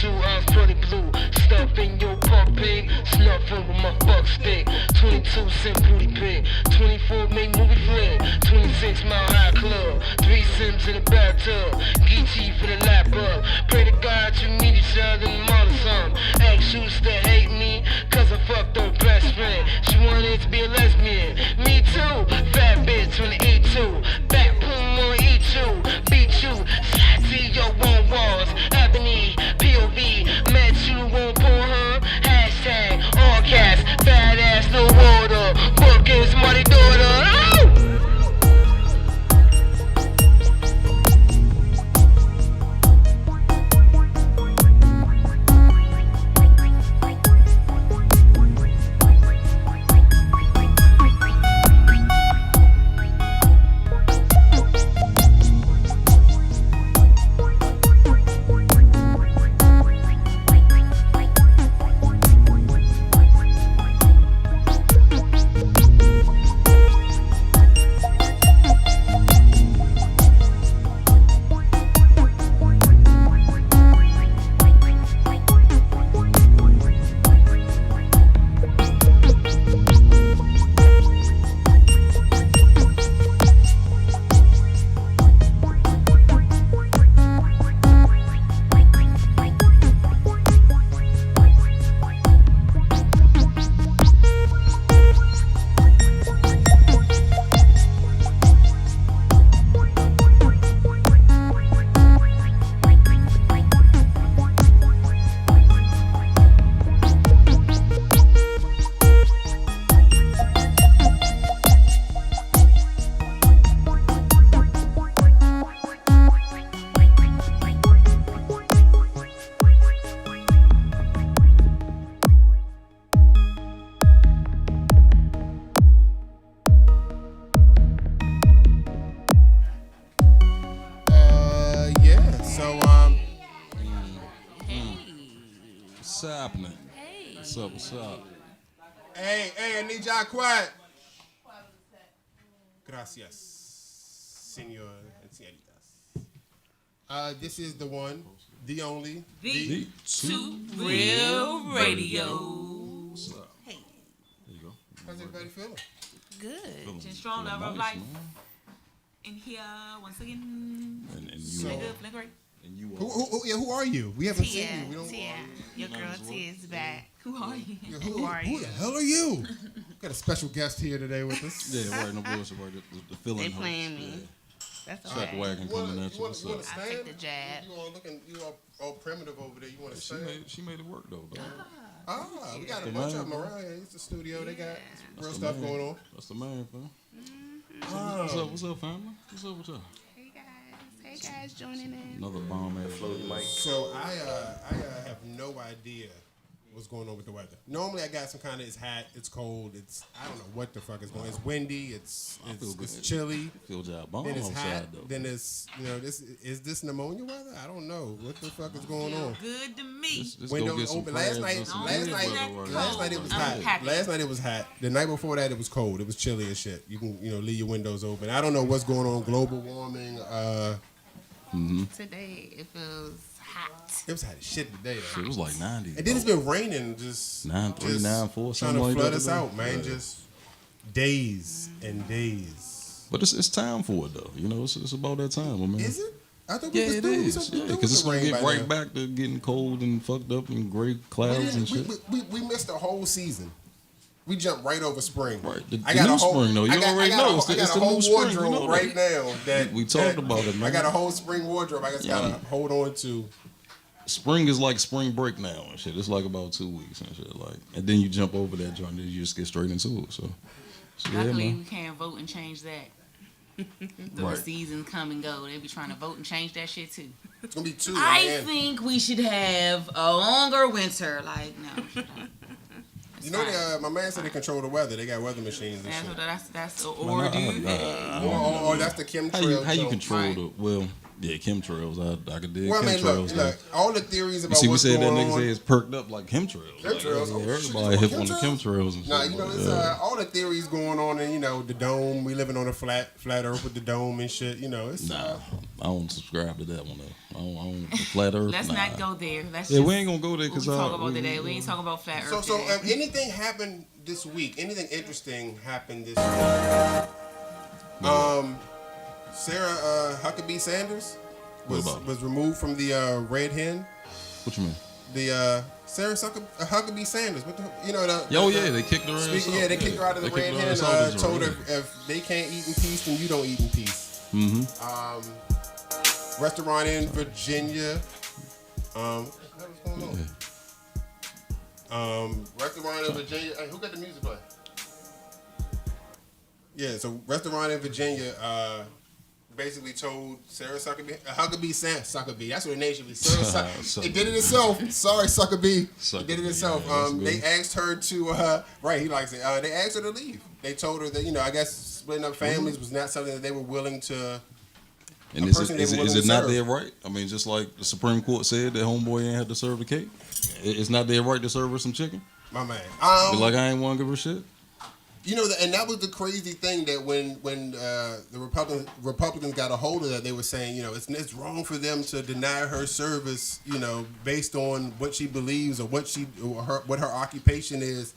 22 ounce 20 blue. Stuff in your pup pig. Snuffing with my fuck stick. 22 cent booty pig. 24 make movie flick. 26 mile high club. 3 Sims in the bathtub. Geechee for the lap up. Pray to God you meet each other and mother some. Ask you that hate me. Cause I fucked her best friend. She wanted to be a lesbian. Me too. Fat bitch on the E2. Back boom on E2. Beat you. Slide to your own walls. Ebony. POV. Met you on Pornhub. Hashtag all cash. Badass no water. Bookings money daughter. Oh! What's happening? Hey. What's up? Hey, I need y'all quiet. Gracias, senor and señoritas. This is the one, the only, the Two Real Radio. What's up? Hey. There you go. How's everybody feeling? Good. Just strong lover of life. In here once again. And you feeling good, feeling great. And you who are you? We haven't seen you. We don't. Tia. Your girl Tia is back. Who are you? Who are you? Who the hell are you? Got a special guest here today with us. Yeah, right. No bullshit. Right. The feeling. They playing me. Yeah. That's okay. Wagon coming at you. What's up? I take the jab. You all primitive over there. You want to stand? She made it work though. We got a bunch of them around here. It's the studio. They got real stuff going on. That's the man, fam. What's up, family? What's up with y'all? Hey guys, joining in. Another bomb ass floating mic. So I have no idea what's going on with the weather. Normally I got some kind of, it's hot, it's cold, I don't know what the fuck is going on. It's windy, it's chilly. Feels y'all bomb then it's outside hot. though. Then it's is this pneumonia weather? I don't know what the fuck is going on. Good to me. Windows open. Last night it was hot. Last night it was hot. The night before that it was cold. It was chilly as shit. You can leave your windows open. I don't know what's going on. Global warming. Today it feels hot. It was hot as shit today though. It was like 90. And then it's been raining just 9.3, 9.4, trying to like flood that us out, man. Just days and days. But it's time for it though. It's about that time, man. Is it? I thought it is. Yeah, because it's gonna get right back to getting cold and fucked up and gray clouds and shit. We missed the whole season. We jumped right over spring. Right. The new spring, though. You already know. It's the whole new spring. wardrobe right now. We talked about it, man. I got a whole spring wardrobe I just got to hold on to. Spring is like spring break now and shit. It's like about 2 weeks and shit. And then you jump over that joint and you just get straight into it. So luckily, we can't vote and change that. The seasons come and go. They be trying to vote and change that shit too. It's going to be two. I think we should have a longer winter. No. My man said they control the weather. They got weather machines and shit. That's or do or that's the chemtrail. How you control the? Well, Yeah, chemtrails. I could dig Well, I mean, chemtrails. look, all the theories about See, we what's said that going niggas on. is perked up like chemtrails. Chemtrails? Like, Oh, shit, everybody you hip on the talking chemtrails and shit. Nah, you know, like, it's all the theories going on, and the dome. We living on a flat Earth with the dome and shit. It's Nah, I don't subscribe to that one though. I don't the flat Earth. Let's nah. not go there. Yeah, we ain't gonna go there because we talk about today. We ain't talking about flat Earth. So today. anything happened this week? Anything interesting happened this week? Sarah Huckabee Sanders was removed from the Red Hen. What you mean? The Sarah Huckabee Sanders. What the they kicked her ass. Yeah, they kicked her out of the Red Hen. Told her if they can't eat in peace, then you don't eat in peace. Restaurant in Virginia. What's going on? Restaurant in Virginia. Hey, who got the music play? Yeah, so restaurant in Virginia basically told Sarah Huckabee Sanders. That's what the name should be. Sarah it did it itself. Sorry, Huckabee. It did it itself. They asked her to. Right, he likes it. They asked her to leave. They told her that I guess splitting up families was not something that they were willing to. And is it not their right? I mean, just like the Supreme Court said that homeboy ain't had to serve the cake. It's not their right to serve her some chicken. My man. Like I ain't want to give her shit. And that was the crazy thing that when the Republicans got a hold of that, they were saying, it's wrong for them to deny her service, based on what she believes or what her occupation is.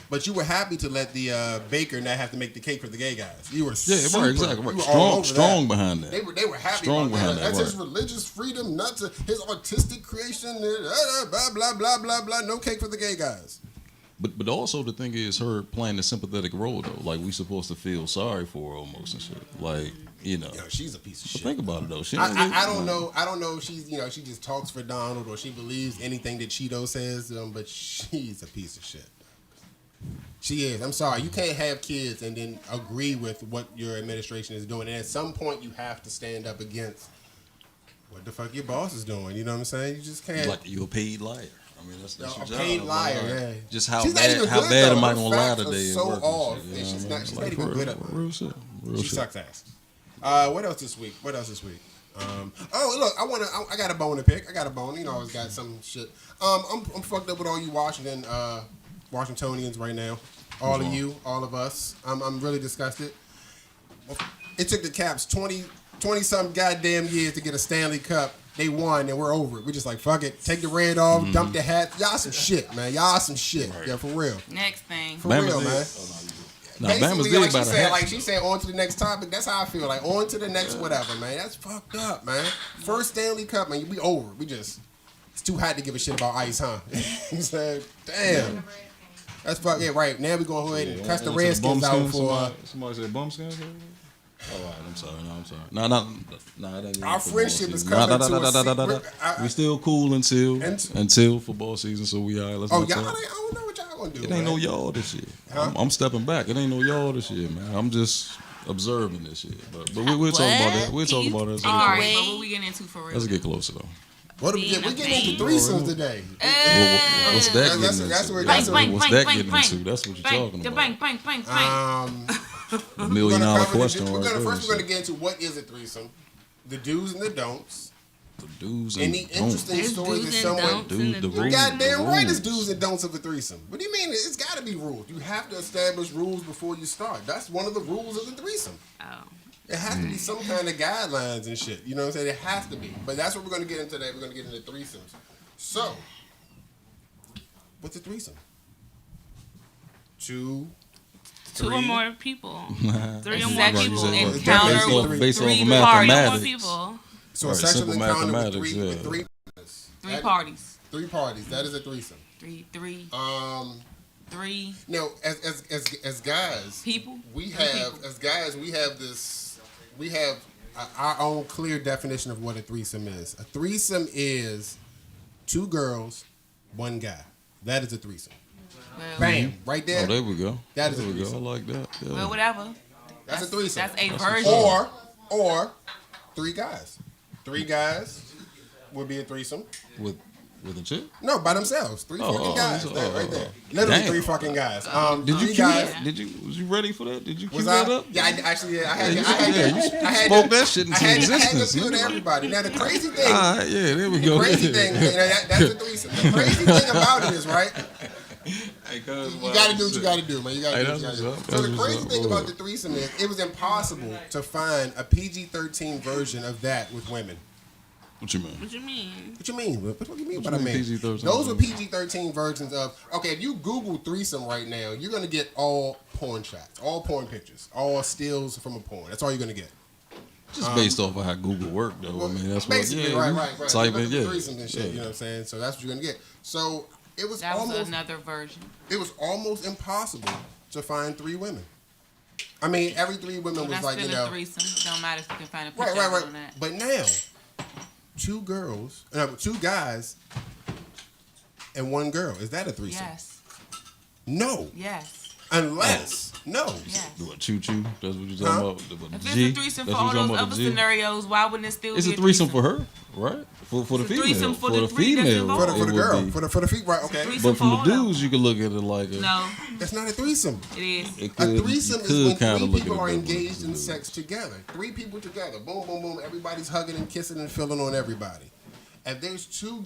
But you were happy to let the baker not have to make the cake for the gay guys. You were exactly. You were strong behind that. They were happy strong about behind that. That's right. his religious freedom, not to his artistic creation. Blah blah blah blah blah. No cake for the gay guys. But also the thing is her playing a sympathetic role though. Like we supposed to feel sorry for her almost and shit. Like she's a piece of shit. Think about it though. I don't know. I don't know if she's she just talks for Donald or she believes anything that Cheeto says. But she's a piece of shit. She is. I'm sorry. You can't have kids and then agree with what your administration is doing. And at some point, you have to stand up against what the fuck your boss is doing. You know what I'm saying? You just can't. Like you're a paid liar. I mean, that's your job. Paid liar. Yeah. Just how she's bad am I gonna lie today? So off. She's not even good at real shit. She sucks ass. What else this week? Look, I got a bone to pick. I always got some shit. I'm fucked up with all you Washingtonians right now. All of you, all of us. I'm really disgusted. It took the Caps 20 something goddamn years to get a Stanley Cup. They won and we're over it. We're just like, fuck it. Take the red off, dump the hat. Y'all some shit, man. Y'all some shit. Right. Yeah, for real. Next thing. For real, man. Basically, like she said, on to the next topic. That's how I feel. Like, on to the next whatever, man. That's fucked up, man. First Stanley Cup, man. We over. It's too hot to give a shit about ice, huh? He said, damn. That's fuck yeah, right. Now we gonna go ahead and cuss the Redskins out for. Somebody said bum skins. Oh, all right, I'm sorry. No. Our friendship is coming to a we still cool until football season, so we all right. I don't know what y'all gonna do. It ain't no y'all this year. Huh? I'm stepping back. It ain't no y'all this year, man. I'm just observing this shit. But we'll talk about that. We'll talk about it. All right, but what we getting into for real? Let's get closer though. We getting into threesomes today. What's that getting into? That's what's that getting into? That's what you're talking about. The $1 million question. We're gonna get into what is a threesome, the do's and the don'ts. The do's and any interesting stories that someone the goddamn right is do's and don'ts of a threesome. What do you mean? It's got to be rules. You have to establish rules before you start. That's one of the rules of the threesome. Oh. It has to be some kind of guidelines and shit. You know what I'm saying? It has to be. But that's what we're going to get into today. We're going to get into threesomes. So, what's a threesome? Two or more people. 3 or more people encounter based off of mathematics. So a sexual encounter with three parties. 3 parties. That is a threesome. Three. No, as guys, people. We have our own clear definition of what a threesome is. A threesome is 2 girls, 1 guy. That is a threesome. Well, bam, right there. Oh, there we go. That is a threesome. I like that. Yeah. Well, whatever. That's a threesome. That's a version. Or 3 guys. 3 guys would be a threesome. With With a chick? No, by themselves. Three fucking guys. Right there. Literally Damn. 3 fucking guys. Did you three cue guys. that? Was you ready for that? Did you cue Was that I? up? Yeah, I You had spoke that shit into I had existence. to do it to nigga. everybody. Now the crazy thing. All right, yeah, there we go. Crazy thing, that's the threesome. The crazy thing about it is, right? Hey, You gotta do what you gotta do, man. You gotta do what you gotta do. So the crazy thing about the threesome is, it was impossible to find a PG-13 version of that with women. What you mean? What you mean? What you mean? What do you mean? What What I you mean mean? PG-13 Those were PG-13 versions of. Okay, if you Google threesome right now, you're gonna get all porn shots, all porn pictures, all stills from a porn. That's all you're gonna get. Just based off of how Google worked, though. I mean, that's what. Basically, Yeah, right. Type Look in, at the yeah. threesomes and shit. You know what I'm saying? So that's what you're gonna get. So it was That was almost. another version. It was almost impossible to find 3 women. I mean, every 3 women was That's like, still you know. a threesome. It don't matter if you can find a picture Right. on that. But now, 2 guys, and 1 girl. Is that a threesome? Yes. No. Yes. Unless. No. Yes. What, choo-choo? That's what you're talking about? If G? it's a threesome That's for what all you're those talking about, other the G? scenarios, why wouldn't it still It's be a threesome for her, right? For the It's a female. threesome for the three that's female. involved. For the it girl. would be. For the feet, right? Okay. Threesome But from for the all of dudes, you can look at it like a. No, That's not a threesome. it is. It A could, threesome you is could when kinda 3 look people at are it that way. engaged in sex together. 3 people together. Boom, boom, boom. Everybody's hugging and kissing and feeling on everybody. If there's 2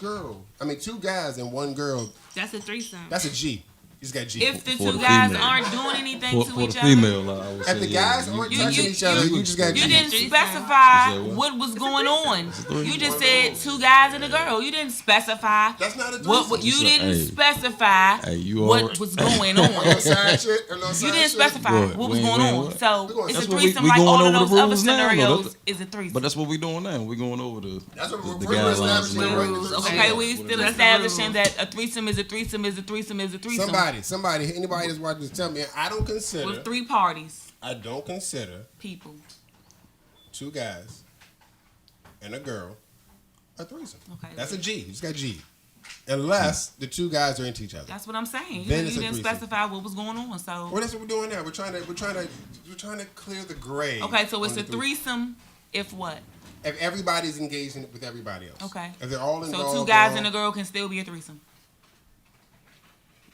guys and 1 girl, That's a threesome. that's a G. You just got G. If the For 2 the guys female. aren't doing anything to For each the other, female, I would say. If the guys aren't touching each other, you just got you G. didn't You specify said what? what was going on. three. You just said 2 guys and a girl. You didn't specify. That's not a What threesome. you didn't Hey. specify Hey, you what already- was going No on. side shit, or no You side didn't shit. specify What? what was We going ain't on. what? So That's it's a what threesome we like going all of over the those other rules now, though. scenarios is a threesome. But that's what we doing now. We going over the That's what we're guidelines. establishing and right the now. rules. Okay, we What still it is. establishing that a threesome is a threesome is a threesome is a threesome. Somebody, anybody that's watching this, tell me. I don't consider. With 3 parties, I don't consider people. 2 guys and a girl a threesome. Okay. That's a G. You just got G. Unless the 2 guys are into each other. That's what I'm saying. Then You it's a didn't threesome. specify what was going on. So Well, that's what we're doing now. We're trying to clear the gray. okay, so it's on a the threesome if what? If everybody's engaged with everybody else. Okay. If they're all involved. So 2 guys and a girl can still be a threesome.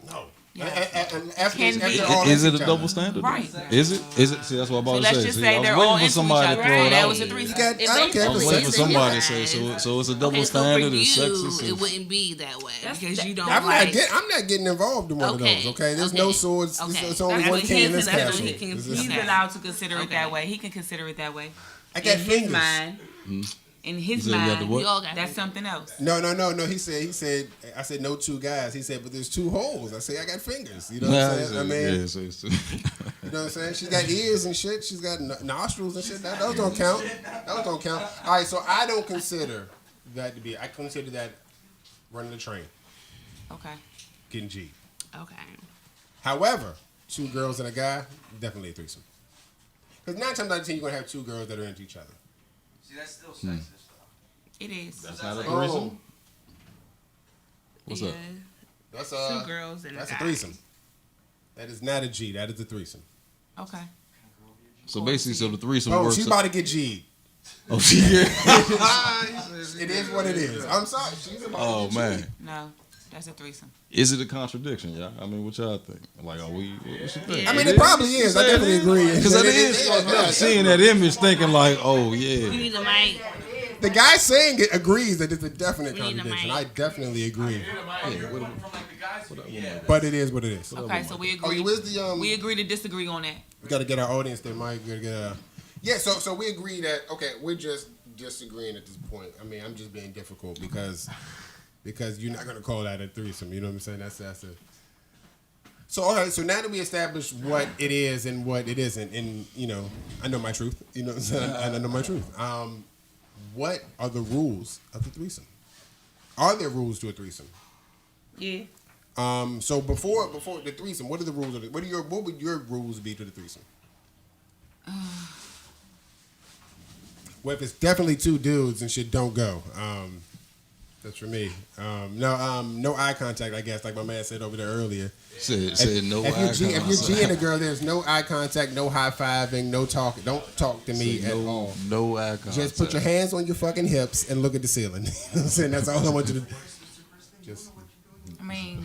No. Yeah. If Can be. they're all Is it into a each double other. standard? Right. Is it? See, that's what I'm So about to let's say. just See, say I was they're waiting all for into each somebody other. to throw it That out was a there. threesome. You got- If I don't they care I if was it's waiting for sex. somebody to say so. It's a double Okay, so for standard. It's you, sexist. it wouldn't be that way because you don't I'm like. not getting involved in one of Okay, those. Okay, there's no okay, swords. okay. It's only That's one what king he in this can- that's castle. what he can- This He's is- Okay. allowed to consider it Okay. that way. He can consider it that way. I got In his fingers. mind, in his said you got the mind, what? We all got that's fingers. something else. No. He said. I said no 2 guys. He said, but there's 2 holes. I say I got fingers. You know what I'm saying? I mean, yeah, so it's you know what I'm saying? She's got ears and shit. She's got nostrils and shit. Those don't count. Those don't count. All right, so I don't consider that to be. I consider that running the train, Okay. getting G. Okay. However, 2 girls and a guy, definitely a threesome. Because 9 times out of 10, you're gonna have 2 girls that are into each other. See, that's still sexist, though. It is. That's not a Oh, threesome. What's yeah. up? that's 2 girls and that's a a guy. threesome. That is not a G. That is a threesome. Okay. So basically, so the threesome Oh, works. she's about to get G'd. Oh, she yeah. It is what it is. I'm sorry. She's about Oh to get man, G'd. No, that's a threesome. is it a contradiction? Yeah. I mean, what y'all think? Like, are we? What's your thing? I mean, it probably is. I definitely agree. Because that is fucked up. Seeing that image, thinking like, oh We yeah. need a mic. The guy saying it agrees that it's a definite We need a contradiction. mic. I definitely agree. From like the guys. But it is what it is. Okay, so we Oh, agree. you is the We agree to disagree on that. We got to get our audience there, Mike. We got to get. Yeah, so we agree that we're just disagreeing at this point. I mean, I'm just being difficult because you're not gonna call that a threesome. You know what I'm saying? That's a. So all right, so now that we established what it is and what it isn't, and I know my truth. You know what I'm saying? I know my truth. What are the rules of the threesome? Are there rules to a threesome? Yeah. So before the threesome, what are the rules of it? What would your rules be to the threesome? Well, if it's definitely 2 dudes and shit, don't go. That's for me. No eye contact. I guess, like my man said over there earlier. Said no eye If you're contact. G and a girl, there's no eye contact, no high fiving, no talking. Don't talk to me at all. No eye contact. Just put your hands on your fucking hips and look at the ceiling. You know what I'm saying? That's all I want you to do. Just. I mean,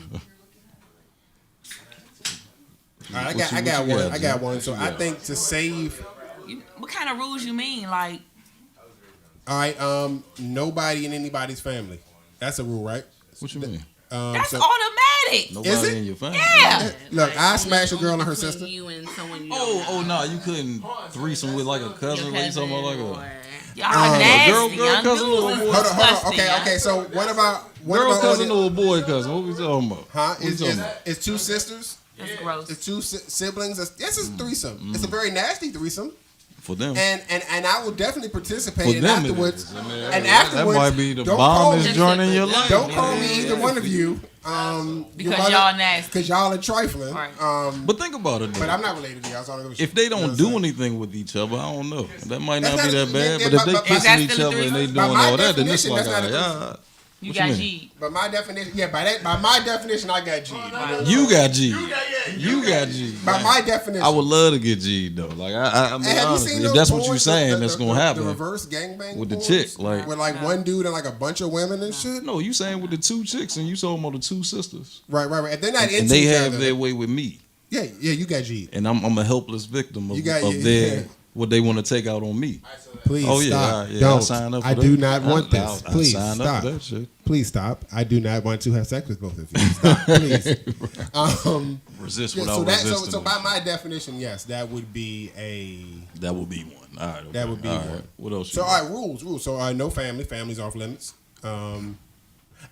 All right, What I you got got, one. I got Jim? one. So I think to save. what kind of rules you mean? Like, All right. Nobody in anybody's family. That's a rule, right? What you mean? that's So- automatic. Nobody Is it? in your family? Yeah. Look, I smash a girl and her Between sister. You and someone you Oh, no, you couldn't threesome with like a cousin. What you talking about, like a Y'all are nasty. girl Young cousin dudes or is boy? Hold on. disgusting, y'all. Okay. So what about girl all cousin the- or a boy cousin? What we talking about? Huh? What we talking about? It's two sisters. That's gross. It's two siblings. This is a threesome. It's a very nasty threesome. For them. And I will definitely participate. For and them it afterwards, is. I mean, and that afterwards, might be the don't call bombest me- joint in your life. Don't call me either one of you. Because y'all nasty. Because y'all are trifling. Right. But think about it, though. But I'm not related to y'all. So I don't give a shit. If they You know don't what do I'm saying? anything with each other, I don't know. That might not That's be not- that bad. yeah, But if they but kissing that's each still a other and they threesome. doing By my all that, then it's definition, like, that's not a yeah. You What got you mean? G. But my definition, by my definition, I got G. You got G. You got G. By my definition. I would love to get G though. Like I mean, Hey, have you honestly, seen if those that's what porns, you're saying, the- that's the- gonna the happen reverse gangbang with the porns? chick. Like, with like one dude and like a bunch of women and shit. no, you saying with the two chicks and you talking about the two sisters, Right. If they're not into and they each have other, their way with me, yeah, you got G. and I'm a helpless victim of, You got- of their what they want to take out on me. Please Oh yeah, stop. yeah. I Don't. sign up. For I that. do not want this. I Please sign stop. up for that shit. Please stop. I do not want to have sex with both of you. Stop, please. Resist Yeah, without resisting. so by my definition, yes, that would be a. That would be one. All right. Okay. That would be all one. right. What else? So you all right, rules. So no family. Family's off limits.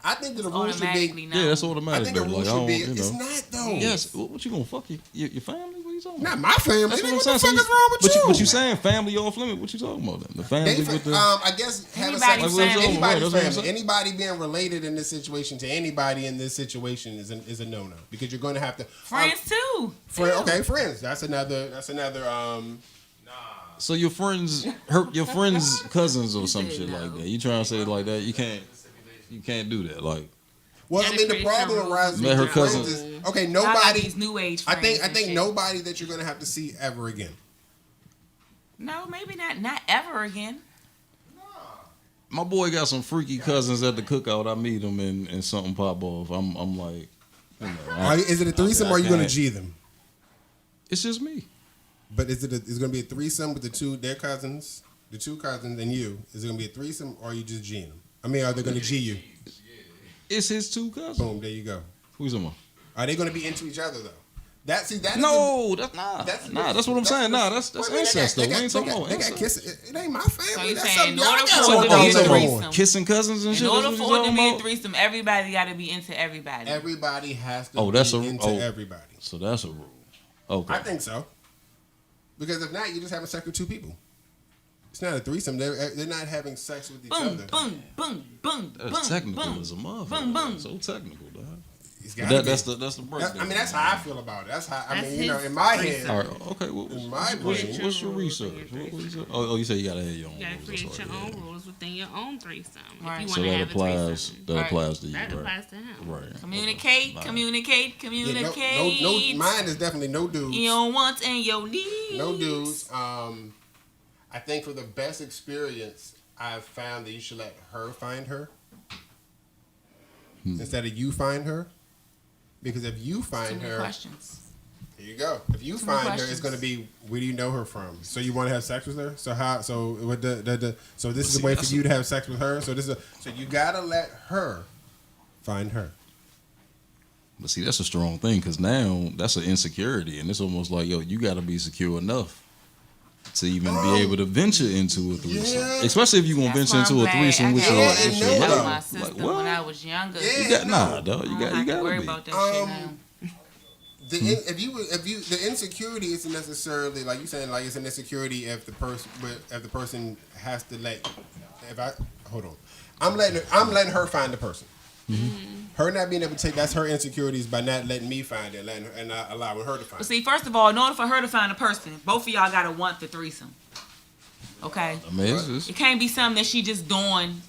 I think that the rules should Automatically be. no. Yeah, that's I automatic. think the though. rules Like, I should be. don't, you It's know. not though. Yes. What you gonna fuck your family? What you talking about? Not my family. That's Nigga, what I'm what saying. the So fuck you- is wrong with you? But you saying family off limit? What you talking about then? The family They, with the. I guess having Anybody's sex family. with Right, anybody's that's what I'm family, saying. anybody being related in this situation to anybody in this situation is a no because you're going to have to Friends too. Okay, friends. That's another. So your friends, your friends' cousins or some shit like that. You trying to say it like that? You can't do that. Like, Well, I mean, the problem arises Met with her your friends cousin. is okay. Y'all got Nobody. these new age I friends. think and shit. nobody that you're going to have to see ever again. No, maybe not ever again. my boy got some freaky cousins at the cookout. I meet them and something pop off. I'm like, you know, Is it a threesome or are you going to G them? it's just me. But is going to be a threesome with the two cousins, and you? Is it going to be a threesome or are you just G'ing them? I mean, are they going to G you? It's his two cousins. Boom, there you go. Who's talking about? Are they going to be into each other though? No, that's not. That's what I'm saying. Nah, that's incest though. We ain't talking about They got incest. kissing. It ain't my family. So you That's saying something in order y'all for got it to going be a on. threesome, Kissing cousins and in shit. order that's for what it you to be talking a about? threesome, everybody got to be into everybody. Everybody has to Oh, that's be a- into oh. everybody. So that's a rule. Okay. I think so. Because if not, you're just having sex with two people. It's not a threesome. They're not having sex with each Boom, other. boom, boom, boom, boom, That's technical boom. as a motherfucker. Boom, boom. So technical, dog. It's But gotta be. that's the breakdown. I mean, that's how I feel about it. That's how I That's mean, you know, his in my threesome. head. All right. Okay. In my What's brain. your research? What you say? Oh, you say you gotta have your own You gotta rules. create That's your right, own yeah. rules within your own threesome. Right. If you So want to that have applies. a threesome. That Right. applies to you, That right? applies to him. Right. Communicate, Okay. communicate, Yeah, communicate. no, mine is definitely no dudes. Your wants and your needs. No dudes. I think for the best experience, I've found that you should let her find her instead of you find her. Because if you Too find many her, questions. there you go. If you Too many find her, questions. it's going to be where do you know her from? So you want to have sex with her? So how? So what? So this is a way for you to have sex with her. So so you gotta let her find her. But see, that's a strong thing because now that's an insecurity, and it's almost like, yo, you got to be secure enough to even be able to venture into a threesome, yeah. especially if you're gonna That's venture why into I'm a threesome glad with I your, got and with your no. out of lady. my Like system what? when I was younger. Yeah. You got nah, dog. You I don't got have to worry to be. about that shit now. If you the insecurity isn't necessarily like you saying like it's an insecurity if the person has to let hold on I'm letting her find the person. Her not being able to take that's her insecurities by not letting me find it and not allowing her to find But it. see, first of all, in order for her to find a person, both of y'all gotta want the threesome. Okay? I mean, it's It can't be something that she just doing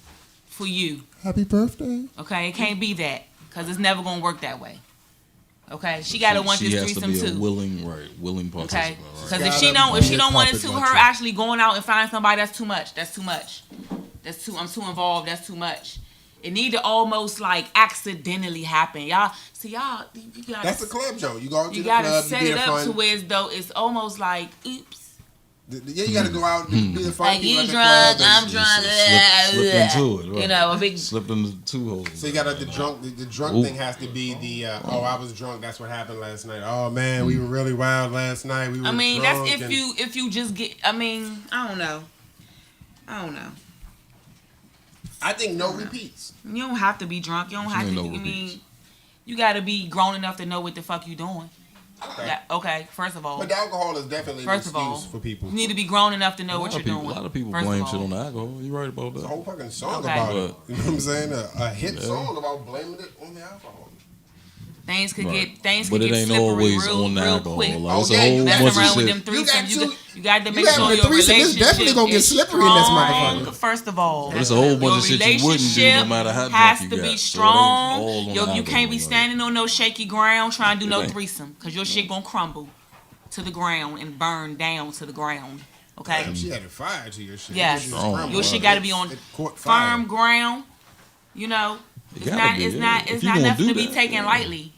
for you. Happy birthday. Okay? It can't be that. Because it's never gonna work that way. Okay? She gotta want this has threesome to be too. a willing participant. Okay? Right? Because if Gotta she be don't a want it puppet to, bunch her of- actually going out and finding somebody, that's too much. I'm too involved, that's too much. It need to almost like accidentally happen. Y'all, see y'all. You gotta, That's a club joke. You go to you the gotta club, set you be it the up fun. to where as though it's almost like, oops. Yeah, you gotta go out and be the fun. Like people you at the drunk, club I'm and- drunk. Slip into it, right. You know, a big. Slip into the two holes. So you got the drunk. The drunk Ooh. thing has to be the I was drunk. That's what happened last night. Oh man, we were really wild last night. We were. I mean, drunk that's and- if you just get. I mean, I don't know. I think no repeats. You don't have to be drunk. You don't have to. no I mean, repeats. you got to be grown enough to know what the fuck you doing. Okay. Yeah, okay, first of all. But the alcohol is definitely an First of excuse all, for people. you need to be grown enough to know what you're doing. A lot of people first blame of shit all. on the alcohol. You right about There's a that. whole fucking song Okay. about it. But- You know what I'm saying? A hit song about blaming it on the alcohol. Things could Right. get things But could it get ain't slippery always real, on the real alcohol. quick. Like, Oh, it's yeah, a you whole messing bunch of Around with shit. them You got threesomes, you got to make having sure a your threesome, it's relationship definitely gonna get is slippery in this strong. motherfucker. First of all, But it's a whole bunch your of shit you wouldn't do no matter how drunk has you to got. be So it ain't strong. all on Yo, the you can't be alcohol, standing on no shaky ground trying to do no It ain't. threesome because your shit gonna crumble to the ground and burn down to the ground. Okay. Damn, she had a fire to your shit. Yes. Your Strong, Your boy. shit got to be on It caught fire. firm ground. You know, It it's gotta not. be, It's yeah. not. If It's you not gonna nothing do to be that, taken yeah. lightly,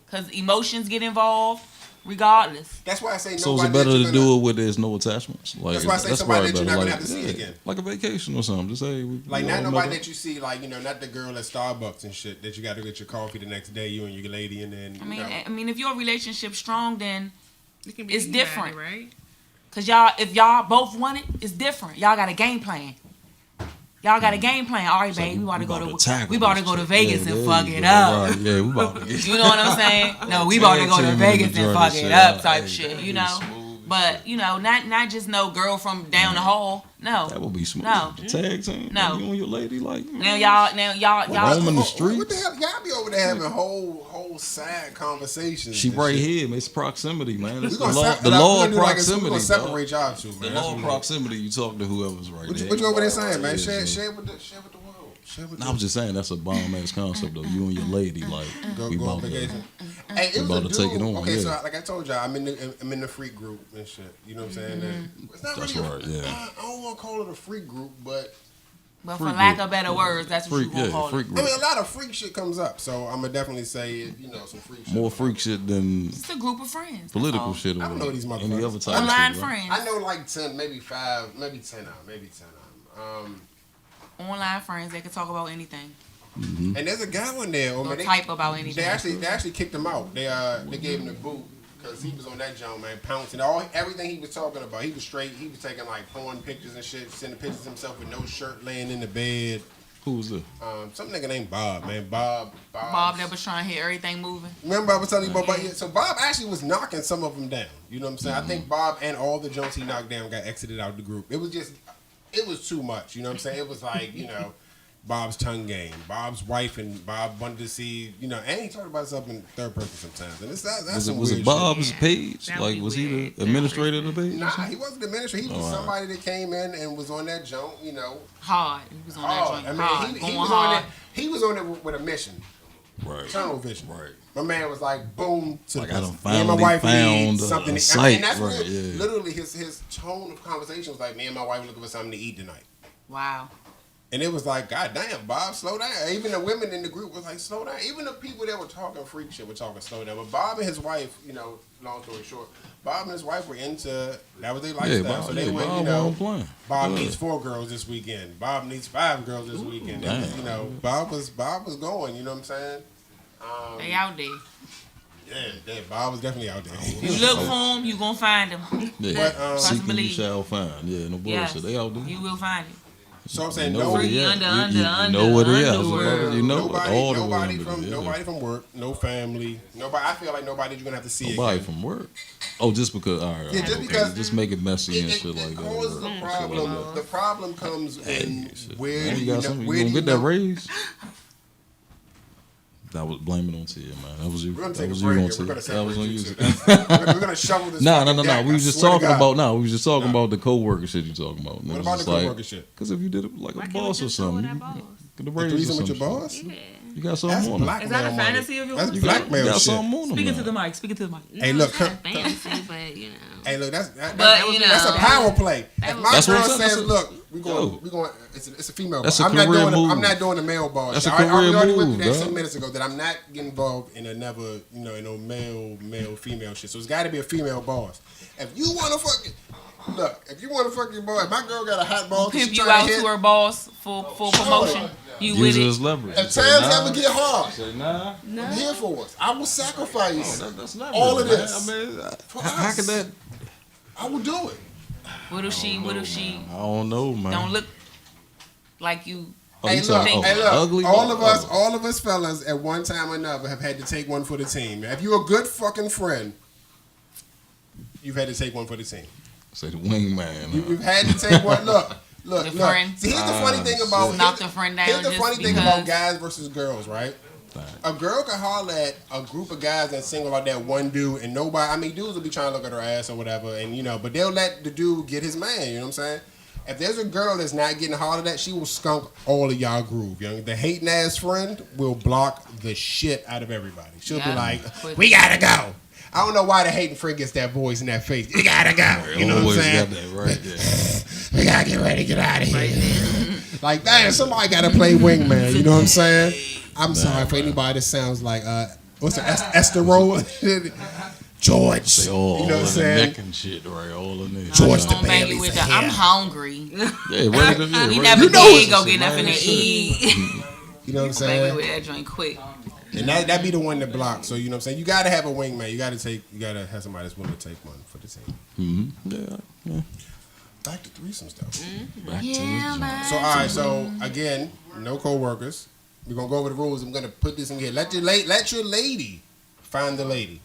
because emotions get involved, regardless. That's why I say So is nobody it better that to you're do gonna- it where there's no attachments? Like, That's why I say somebody that you're probably not gonna better. have to see again. Like a vacation or something. Just say Like not nobody that you see, like, you know, not the girl at Starbucks and shit that you got to get your coffee the next day, you and your lady, and then I mean, if your relationship strong, then It can be It's anybody, different. right? cause if y'all both want it, it's different. Y'all got a game plan. Y'all got a game plan. All right, babe, we about to go to Vegas and fuck it up. Right, yeah, we about to get You know what I'm saying? No, we about to go to Tag team Vegas in the and joint fuck and it shit. up Hey, type that'd shit, be you know? smooth. But, you know, not just no girl from down the hall. No. That would be smooth. No. The tag team. No. Like, you and your lady, like Now y'all roaming the What streets. the hell? Y'all be over there having whole sad conversations. She and right shit. here, man. It's proximity, man. It's We the gonna law, se- the like, law we're of gonna do like proximity. we're gonna dog. separate y'all two, man. The That's law of what we- proximity. You talk to whoever's right What there. you over there saying, man? Yeah, Share with the world. Share with No, I'm just saying that's a bomb ass concept though. You and your lady, like we go on about to. vacation. Hey, it was about a to take dude- it on, Okay, yeah. so like I told y'all, I'm in the freak group and shit. You know what I'm saying? And it's not That's really. right, yeah. I don't want to call it a freak group, but But for Freak lack group. of better words, that's what Freak, you gonna yeah, call freak it. I group. mean a lot of freak shit comes up. So I'm gonna definitely say some freak shit. More freak shit than It's a group of friends. that's political all. shit or I don't know these any motherfuckers. other type Online of shit. Right? friends. I know like 10, maybe 5, maybe 10 of them. Online friends, they can talk about anything. And there's a guy on there. Or man, they, type about anything. they actually kicked him out. They gave him the boot because he was on that joint, man, pouncing everything he was talking about. He was straight. He was taking like porn pictures and shit, sending pictures of himself with no shirt, laying in the bed. Who was this? Some nigga named Bob, man. Bob Bob that was trying to hear everything moving. Remember I was telling you about yeah. So Bob actually was knocking some of them down. You know what I'm saying? I think Bob and all the Jones he knocked down got exited out of the group. It was too much. You know what I'm saying? It was like, Bob's tongue game. Bob's wife and Bob wanted to see, and he talked about himself in third person sometimes. And that's some Was weird it Bob's shit. page? That would Like, be was he weird. the administrator of the page? shit. Nah, he wasn't the administrator. He was Oh, somebody that came in and was on that joint, Hard. He was on hard. that I joint. mean, Hard. he Going was hard. on it. He was on it with a mission, Right. tunnel vision. Right. My man was like, boom, to Like, the I done me and my finally wife found need a something. site, And that's right, what yeah. literally his tone of conversation was like, me and my wife looking for something to eat tonight. Wow. And it was like, God damn, Bob, slow down. Even the women in the group was like, slow down. Even the people that were talking freak shit were talking slow down. But Bob and his wife, long story short, Bob and his wife were into, that was their lifestyle. Bob, so they went, Bob on playing. Bob Yeah. needs 4 girls this weekend. Bob needs 5 girls this weekend. damn. Bob was going, you know what I'm saying? They out there. Yeah, Bob was definitely out there. You look for them, you gonna find them. Yeah. But, Seek and you believe. shall find. Yeah, no bullshit. Yes. They out there. You will find it. So I'm saying You know no, where they Free at. under, You under, know where they at. underworld. You know nobody, all the way nobody under from there, yeah. nobody from work, no family, nobody. I feel like nobody you're gonna have to see Nobody again. from work. Oh, just because. All right. Yeah, just okay. because- Just make it messy and shit It like that. causes a Shit problem. like that. The problem comes in Shit. where Man, do you you got know, something. where You do gonna you get that know- raise? That was blaming on Tia, man. That was you. We're gonna That take a was you break on and we're Tia. gonna That separate was on you you. two. We're gonna shovel this. No. fucking deck, We I was just swear to talking God. about. No, we was just talking about the co-worker shit you talking about. What about the co-worker shit? Because if you did it like Why a can't we boss or just go with something, that boss? get a The raise or threesome with some your shit. boss? Yeah. You got That's something on them. blackmail Is that a money. fantasy of yours? That's You blackmail got shit. something on them. Speaking to now. the mic. Speaking to the mic. Hey, look, It's not fancy, but you know. hey, look, that's But, you know, that's a power play. If my That's what girl I'm saying. says, That's a- "Look, we Yo. going, it's a female. That's ball. a I'm not career doing. move. I'm not doing the male ball. That's shit. a I career already went move, through that dog. 10 minutes ago. That I'm not getting involved in another, in no male female shit. So it's got to be a female boss. If you want to fucking look, if you want to fuck your boy, if my girl got a hot ball, Pimp she you trying out to to hit. her boss for promotion. You with Use it it? as leverage. If You say, times nah. ever get hard, Say, nah. I'm here for us. I will sacrifice That's leverage, all of man. this. I mean, For how us. could that? I will do it. What if she I don't know, man. don't look like you? Oh, Hey you look, talking- hey look, ugly all or of us, ugly? all of us fellas at one time or another have had to take one for the team. If you're a good fucking friend, you've had to take one for the team. Say the wingman. You've had to take one. Look. The friend. See, here's the funny thing about Knock the friend down Here's the just funny thing because- about guys versus girls, right? A girl can holler at a group of guys that single out that one dude, and nobody. I mean, dudes will be trying to look at her ass or whatever, and but they'll let the dude get his man. You know what I'm saying? If there's a girl that's not getting hollered at, she will skunk all of y'all groove. The hating ass friend will block the shit out of everybody. She'll be Yeah. like, "We gotta go." I don't know why the hating friend gets that voice in that face. You gotta go. You know what I'm Always saying? got that right there. We gotta get ready to get out of here. Like, damn, somebody gotta play wingman. You know what I'm saying? I'm sorry for anybody that sounds like what's the Esther Roll? George. Say all, You know what I'm all in the saying? neck and shit, right? All in there. George the Gonna bang you Bailey's with a the, I'm hair. hungry. Yeah, ready to We ready never to- did go Some get nothing to shit. eat. You know what I'm Bang me saying? with that joint quick. And that be the one that blocks. So you know what I'm saying? You gotta have a wingman. You gotta have somebody that's willing to take one for the team. Yeah. Back to threesomes though. Back to the joint. So all right, so again, no co-workers. We're gonna go over the rules. I'm gonna put this in here. Let your lady find the lady.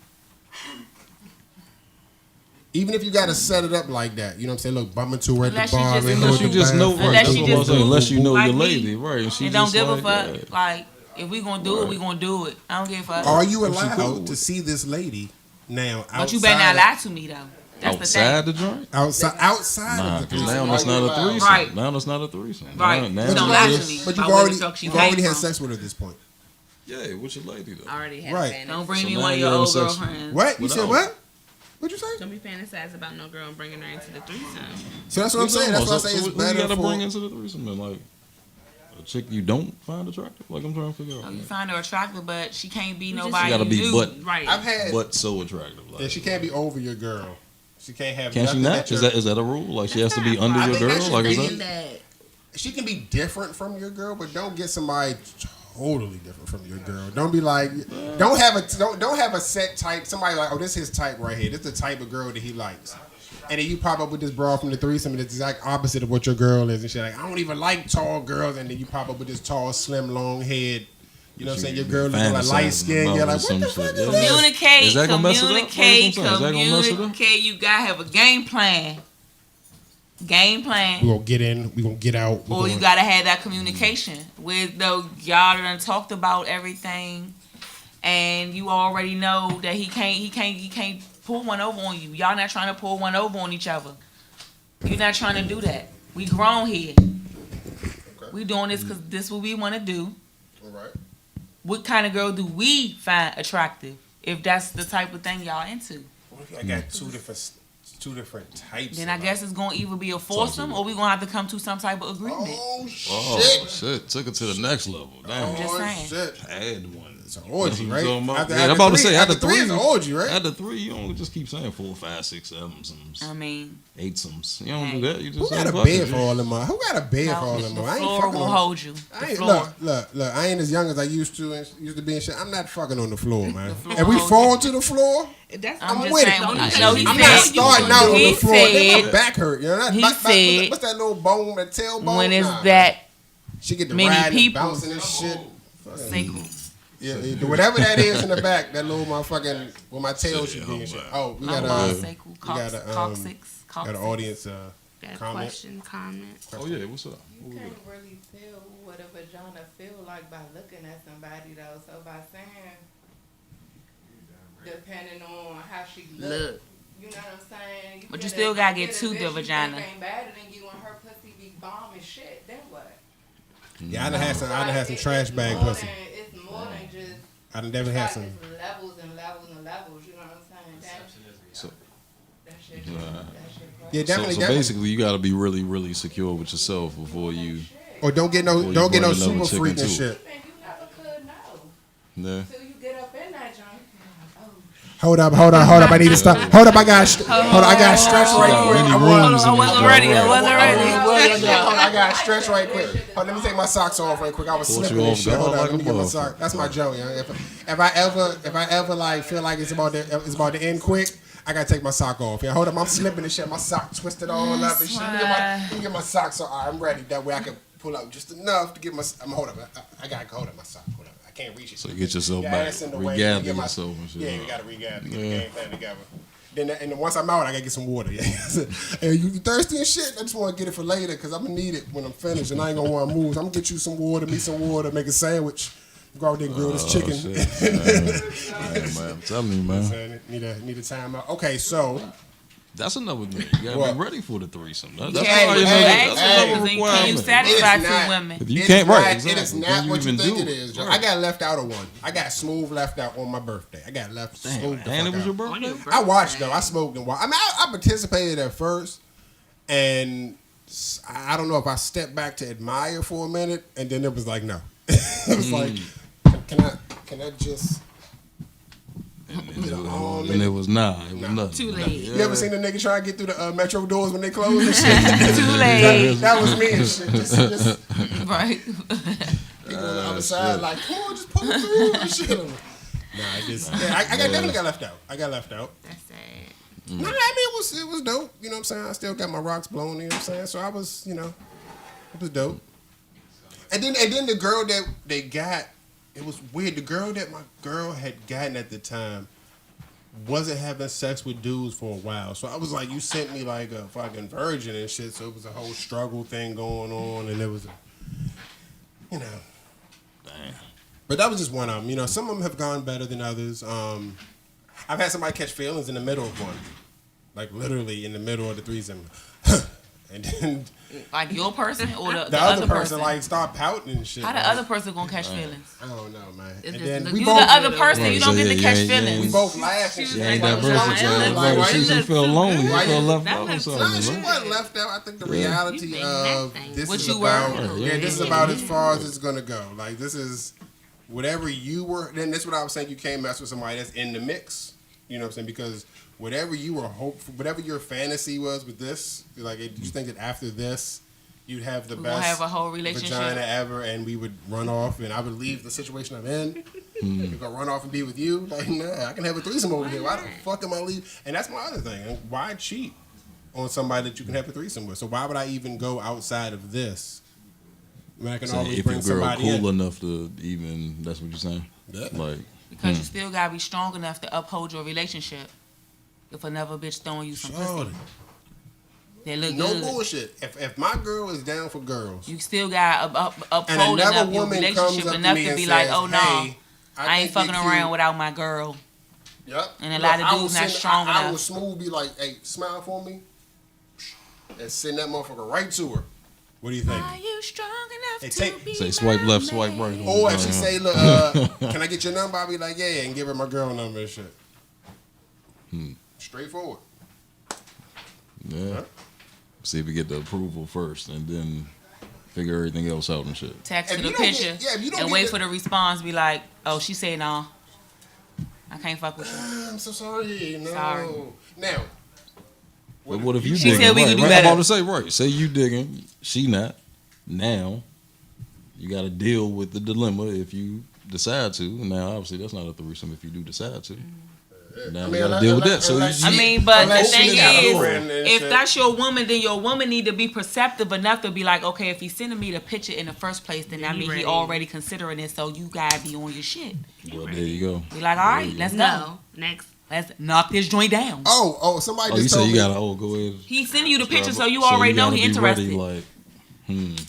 Even if you gotta set it up like that, you know what I'm saying? Look, bump into her at Unless the you bar. just- and Unless go you to the just know, bathroom. right? Unless That's you what I'm just saying. Unless you know like your me. lady, right? And she And don't just give a like, fuck. yeah. Like, if we gonna do it, we gonna do it. I don't give a fuck. Are you What you cool allowed with? to see this lady now outside? But you better not lie to me though. That's Outside the the joint? Outside Nah, of the 'cause threesome. now that's Are not you a allowed? threesome. Right. Now that's not a threesome. Right. Now, Don't now lie it's to just- me. But About you've where already, the fuck she you've came already had from. sex with her at this point. Yeah, with your lady though. I already had Right. fantasy. Don't bring So me now one of you your having old sex- girlfriends. What? You said Without- what? What'd you say? Don't be fantasizing about no girl and bringing her into the threesome. So that's what I'm saying. That's why I say it's what you better gotta for. bring into the threesome, man? Like a chick you don't find attractive? Like I'm trying to figure Oh, out. you find her attractive, but she can't be just- nobody She gotta be you. butt- Right. I've had. But so attractive. Like, Yeah, she can't be over your girl. She can't have. can she nothing not? you're- Is that a rule? Like she has to be That's under not- I your think that girl? should Like is be- that? that. She can be different from your girl, but don't get somebody totally different from your girl. Don't be like, don't have a set type. Somebody like, oh, this is his type right here. This is the type of girl that he likes. And then you pop up with this broad from the threesome, and it's the exact opposite of what your girl is, and she's like, I don't even like tall girls, and then you pop up with this tall, slim, long head. You know what I'm saying? Your girl looking like light skin. You're like, what the fuck is this? Communicate, Is that gonna mess it up? communicate, That's what I'm saying. Is that gonna mess it up? communicate. You gotta have a game plan. Game plan. We gonna get in. We gonna get out. Or you gotta have that communication with the y'all done talked about everything, and you already know that he can't pull one over on you. Y'all not trying to pull one over on each other. You're not trying to do that. We grown here. We doing this because this what we want to do. All right. What kind of girl do we find attractive? If that's the type of thing y'all into, I got two different types. then I guess it's gonna either be a foursome or we gonna have to come to some type of agreement. Oh Oh shit! shit! Took it to the next level. Damn. just Oh saying. shit! Had one. It's an orgy, That's right? what I'm talking about. After- Yeah, after I'm about to three- say after three is an three, orgy, right? After three, you don't just keep saying 4, 5, 6, 7, I mean, 8 sums. You don't do that. You Who just got say a fuck bed it. for all them? Who got a bed for all the them? I ain't floor fucking will on. hold you. I The ain't, floor. look. I ain't as young as I used to be and shit. I'm not fucking on the floor, man. floor If we holds fall to the floor, That's I'm just with it. saying. I'm No, he I'm said. not starting out on he the floor. Then my said back hurt. You know, that he back, said what's that little bone, that tailbone? when it's Nah, that she get the many ride and people. bouncing and shit. single. Yeah, whatever that is in the back, that little motherfucking where my tail should be and shit. Oh, we got got an audience Got a comment. question, comment. Oh yeah, what's up? What we You got? can't really tell what a vagina feel like by looking at somebody though. So by saying, depending on how she Look. look, you know what I'm saying. But feel you still that- gotta you get feel to that the bitch you vagina. think ain't better than you and her pussy be bomb and shit. Then what? Yeah, I done had some trash bag It's pussy. It's more than just. I done definitely had It's some. like it's levels and levels and levels. You know what I'm saying? So, That shit. That shit. Yeah, so, definitely. so definitely. basically, you got to be really, really secure with yourself before you. Or don't get no Before you don't get no bring another super chick freak into and it. shit. You think you never could know Yeah. until you get up in that joint. Hold up. I need to stop. Hold up, I got stretch right quick. Many I rooms in wasn't this ready. joint, I right. wasn't ready. Hold on, I got stretch right quick. Hold on, let me take my socks off right quick. I was Caught slipping you and off shit. Hold guard on, like let me a get my motherfucker. sock. That's my joke, yo. If I ever like feel like it's about to end quick, I gotta take my sock off. Yeah, hold up, I'm slipping and shit. My sock twisted all up and shit. Let me get my socks on. All right, I'm ready. That way I can pull out just enough to get my. Hold up, I gotta hold up my sock. Hold up, I can't reach it. So you get yourself Your back, ass in the way, regather get my- yourself and shit. Yeah, you gotta regather, get the game plan together. Then and once I'm out, I gotta get some water. Yeah. Hey, you thirsty and shit? I just want to get it for later because I'm gonna need it when I'm finished, and I ain't gonna want to move. So I'm gonna get you some water, make a sandwich, go out there and grill this chicken. Shit, man, I'm telling you, man. Need a timeout. Okay, so That's another thing. You gotta What? be ready for the threesome. That's Hey, probably hey, another, that's hey. another Can you requirement. satisfy It is two not- women? If you It can't, is right? not- Exactly. It is Can not what you even think do it is. Joe. Right. I got left out of one. I got smooth left out on my birthday. I got left smooth. the And it fuck was your out. birthday. I watched though. I smoked and watched. I mean, I participated at first, and I don't know if I stepped back to admire for a minute, and then it was like no. It was like, can I just? And it was it was nothing. Too late. You ever seen a nigga try to get through the metro doors when they close and shit? Too late. That was me and shit. Just Right. people on the other side like, come on, just pull it through and shit. I definitely got left out. I got left out. That's sad. No, I mean it was dope. You know what I'm saying? I still got my rocks blown. You know what I'm saying? So I was, it was dope. And then the girl that they got, it was weird. The girl that my girl had gotten at the time wasn't having sex with dudes for a while. So I was like, you sent me like a fucking virgin and shit. So it was a whole struggle thing going on, and it was, Damn. But that was just one of them. Some of them have gone better than others. I've had somebody catch feelings in the middle of one, like literally in the middle of the threesome, and then Like your person or the other person like start pouting and shit. How the other person gonna catch feelings? I don't know, man. It's And just then look- we You both the other person, Right, you so don't get yeah, to catch yeah, feelings. we both laughed and shit. She ain't Like, that versatile. like, Like, why she you- just felt lonely. You why felt you- left That out or looks No, something. she right? wasn't left out. I think the reality You think of nothing. this What is you about. were? Yeah, this is about as far as it's gonna go. Like this is whatever you were. Then that's what I was saying. You can't mess with somebody that's in the mix. You know what I'm saying? Because whatever you were hopeful, whatever your fantasy was with this, like you think that after this, you'd have the We're best gonna have a whole relationship. vagina ever, and we would run off, and I would leave the situation I'm in. You gonna run off and be with you? Like, nah, I can have a threesome over here. Why the fuck am I leave? And that's my other thing. Why cheat on somebody that you can have a threesome with? So why would I even go outside of this when I can So always if bring your girl somebody cool in? enough to even, that's what you're saying? Yeah. Like, Because you still gotta be strong enough to uphold your relationship. If another bitch throwing you some Shorty. pussy, they look No good. bullshit. If my girl is down for girls, You still got to and uphold another enough your woman comes relationship up to enough me to and be says, like, oh no, hey, I ain't think fucking you're around cute. without my girl. Yep. And a lot of I dudes will not send- strong I enough. will smooth be like, hey, smile for me, and send that motherfucker right to her. What do you think? Are you strong enough Hey, to take- be say swipe my left, swipe man? right. Or if she say, look, can I get your number? I'll be like, yeah, and give her my girl number and shit. Straightforward. Yeah. See if we get the approval first and then figure everything else out and shit. Text If to the you don't picture get- yeah, if you don't and get wait the- for the response. Be like, oh, she said no. I can't fuck with you. I'm so sorry. No. Sorry. Now, But what if you She digging? said we right, could do right, better. I'm about to say, right. Say you digging, she not. Now, you got to deal with the dilemma if you decide to. Now, obviously, that's not a threesome if you do decide to. Now, I you mean, got to deal with that. So unless- you, I mean, but the Unless thing she got a is, friend and if shit. that's your woman, then your woman need to be perceptive enough to be like, okay, if he's sending me the picture in the first place, then that He means he ready. already considering it. So you gotta be on your shit. well, there you go. Be like, all right, let's go. No. Next. Let's knock this joint down. Somebody Oh, you just said told you me. got to, go ahead. He sending you the picture, so you So already know gotta he be interested. ready, like,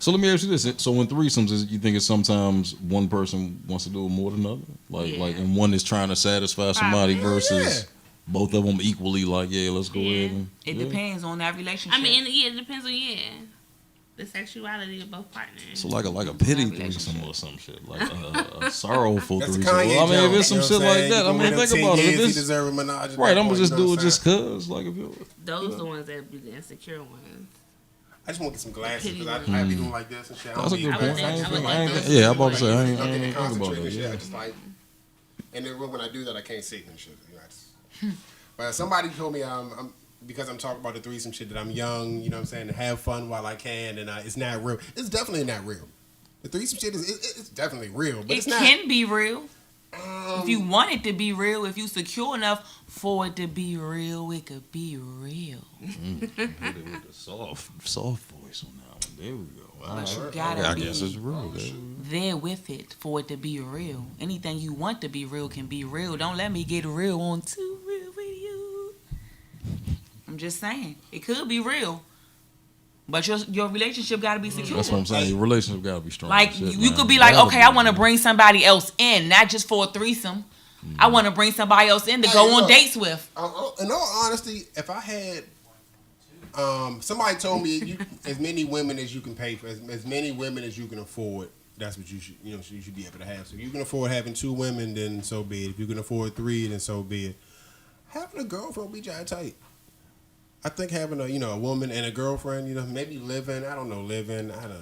So let me ask you this: so when threesomes, you think it's sometimes one person wants to do it more than another, like, and one is trying to satisfy somebody Probably. versus both of them equally, like, yeah, let's go ahead. And, It yeah. depends on that relationship. I mean, it depends on the sexuality of both partners. So like a pity threesome or some shit, like a sorrowful That's the threesome. Kanye Well, I mean, if it's some joke, shit you know what I'm like that, I saying? mean, You go think about it. years, If he it's deserve a menage at right, that I'm gonna point, just you know do what it I'm just saying? cause, like, if it, Those the ones that be the insecure ones. I just want to get some glasses Pity because one. I be doing like this and shit. I that's a don't good need point. glasses. I just feel I like would this. Yeah, I'm about to say, I Like, ain't I'm getting think about concentrated that. and shit. Yeah. I just like, and then when I do that, I can't see and shit. You know, I just, but somebody told me because I'm talking about the threesome shit that I'm young, you know what I'm saying, to have fun while I can, and it's not real. It's definitely not real. The threesome shit it's definitely real, but It it's not. can be real. If you want it to be real, if you secure enough for it to be real, it could be real. Hit it with the soft voice on that one. There we go. All But you right. gotta I be guess it's real. there with it for it to be real. Anything you want to be real can be real. Don't let me get real on Too Real with you. I'm just saying, it could be real, but your relationship got to be secure. That's what I'm saying. Your relationship gotta be strong. Like Shit, you man. could be like, Gotta okay, be, I want to man. bring somebody else in, not just for a threesome. I want to bring somebody else in to Hey, go on look. dates with. In all honesty, if I had, somebody told me as many women as you can pay for, as many women as you can afford. That's what you should, you should be able to have. So if you can afford having 2 women, then so be it. If you can afford 3, then so be it. Having a girlfriend be giant tight. I think having a woman and a girlfriend, maybe living. I don't know. I don't know.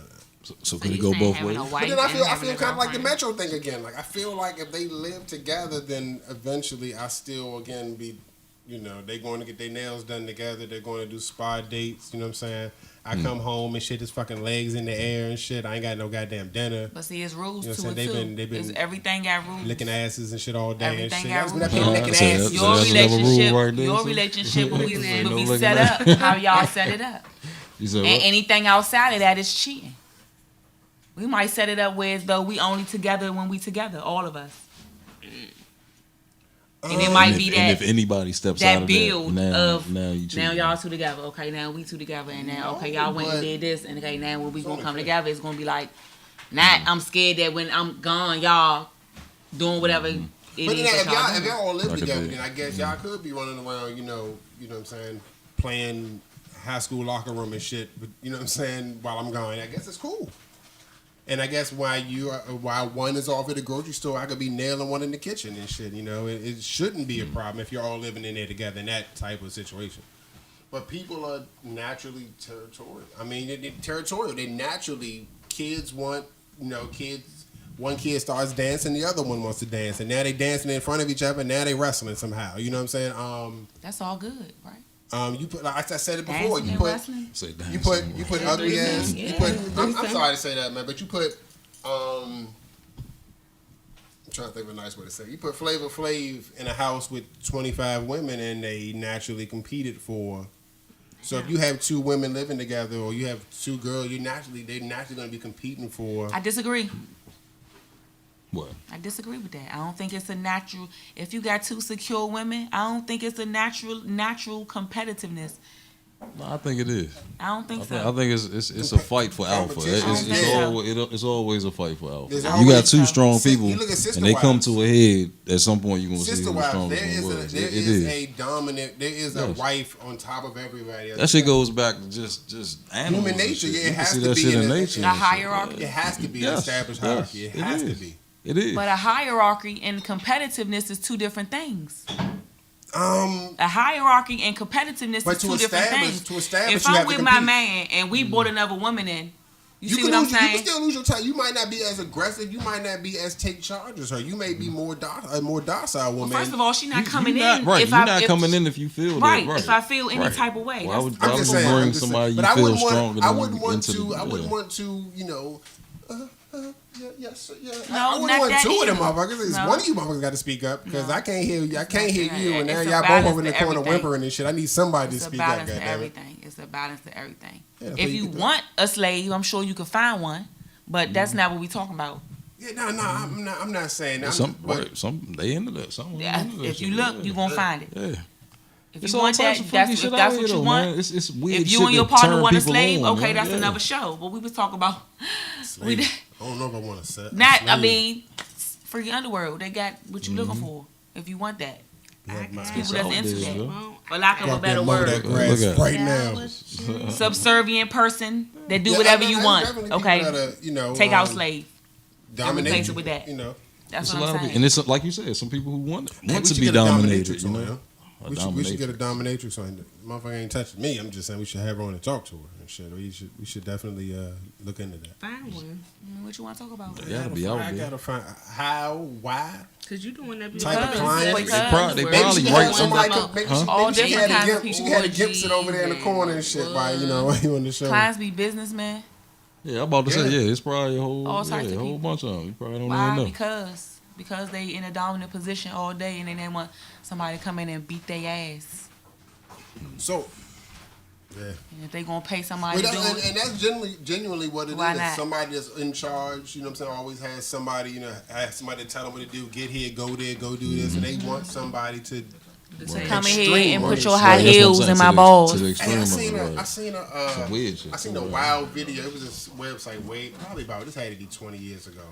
So could it go both ways? But then I feel kind of like the Metro thing again. Like I feel like if they live together, then eventually I still again be, they're going to get their nails done together. They're going to do spa dates. You know what I'm saying? I come home and shit, his fucking legs in the air and shit. I ain't got no goddamn dinner. But see, it's rules You know to what it I'm saying? too. They've been It's- everything got rules. licking asses and shit all day Everything and shit. got That's when I rules. been licking So asses. So that's another rule right there, Your so? relationship will be, Ain't will no be looking set at- up how y'all set it up. You said And what? anything outside of that is cheating. We might set it up where as though we only together when we together, all of us. And it might be And that if anybody steps out that of build that, of now you now cheating. y'all 2 together. Okay, now we 2 together, and now okay y'all went and did this, and okay now when we gonna come together, it's gonna be like, not I'm scared that when I'm gone, y'all doing whatever it But is then that if y'all y'all all live Like a together, big- then I guess y'all could be running around, you know what I'm saying, playing high school locker room and shit. But you know what I'm saying, while I'm gone, I guess it's cool. And I guess while one is off at the grocery store, I could be nailing one in the kitchen and shit. It shouldn't be a problem if you're all living in there together in that type of situation. But people are naturally territorial. I mean, they're territorial. They naturally, kids want, kids. One kid starts dancing, the other one wants to dance, and now they dancing in front of each other. And now they wrestling somehow. You know what I'm saying? That's all good, right? You put, like I said it before. Dancing You and put. wrestling? Say You dancing. put ugly ass. Yeah. You put. I'm sorry to say that, man, but you put. I'm trying to think of a nice way to say it. You put Flavor Flav in a house with 25 women, and they naturally competed for. So if you have 2 women living together, or you have 2 girls, they're naturally going to be competing for. I disagree. What? I disagree with that. I don't think it's a natural. If you got 2 secure women, I don't think it's a natural competitiveness. No, I think it is. I don't think so. I think it's a fight for alpha. Competition. It's always a fight for alpha. There's You always- got 2 strong See, people, you look at Sister and they come Wives. to a head. At some point, you're gonna see who's Sister the wives, strongest there one is was. a, there It is is. a dominant. There is a Yes. wife on top of everybody else. That shit goes back to just animals. Human and nature, shit. yeah, it You can has see to that be shit in in the- nature. a and shit. hierarchy. It has to be an Yes, established yes, hierarchy. It has to is. be. It is. But a hierarchy and competitiveness is 2 different things. A hierarchy and competitiveness But is to 2 different establish- things. to establish, if you I'm have to with my compete. man and we brought another woman in, you see can what I'm lose, you saying? can still lose your time. You might not be as aggressive. You might not be as take charge as her. You may be more docile woman. First of all, she not You- coming you're not- in. Right, if you're I, not if, coming in if you feel right, that. Right. if I feel any Right. type of way. Why would, That's- why I'm would just you saying. bring somebody you but I feel wouldn't stronger want. than I wouldn't want into to. the I wouldn't yeah. want to. Yes, yeah. No, I wouldn't not want that 2 of them either. motherfuckers. It's No. one of you motherfuckers got to speak up because No. I can't hear you. I can't not hear that. you, and now It's a y'all both balance over in the to corner everything. whimpering and shit. I need somebody to It's a speak up. balance to Goddamn it. everything. It's a balance to everything. Yeah, If but you you- want a slave, I'm sure you can find one. But that's not what we talking about. Yeah, no, I'm not saying that. Some they into that. Some Yeah, into that if you shit, look, yeah. you gonna find it. Yeah. If It's you all want that, types of freaky that's, shit if that's out what here, you though, want. man. It's weird If you shit and your that partner turn want a people slave, on, okay, man. that's Yeah. another show. But we was talking about we I don't know if I want to set. not. I mean, free underworld. They got what you looking for. If you want that, People that's It's into out there, that. yo. For lack of a Got better that mow word. that grass Look at right now. Subservient person that do Yeah, whatever I mean, you there's want. definitely people Okay. that are, you know, Take out slave. dominate replace you, it with that. You know, That's It's a what lot I'm of saying. people, and it's like you said, some people who want Hey, we to should be get a dominated. dominatrix You on, know, yo. a We should get a dominatrix. dominatrix on. Motherfucker ain't touching me. I'm just saying we should have her on and talk to her and shit. We should definitely look into that. Find one. What you want to talk about? They gotta be out I there. gotta find how, why. Cause you doing that Type of because- client. because They probably Maybe she right had somebody. under- Maybe Huh? she, All maybe she different had a kinds of gimp. people. She had a gimp sit over there in the corner and shit. By you know on the show. Clients be businessmen. Yeah, I'm about to say, Yeah. it's probably a whole, All types of a whole people. bunch of them. You probably don't Why? even know. Because they in a dominant position all day and then they want somebody to come in and beat their ass. So. Yeah. And if they gonna pay somebody to do it, And that's genuinely what it Why is. not? Somebody that's in charge, you know what I'm saying, always has somebody, you know, has somebody to tell them what to do. Get here, go there, go do this. And they want somebody to come in here extreme and on put it. your Right, high that's what I'm heels saying, in to my the- balls. to the Hey, extreme I of seen it, a, right. I seen a, Some weird shit, I seen too, a right. wild video. It was this website probably about, this had to be 20 years ago.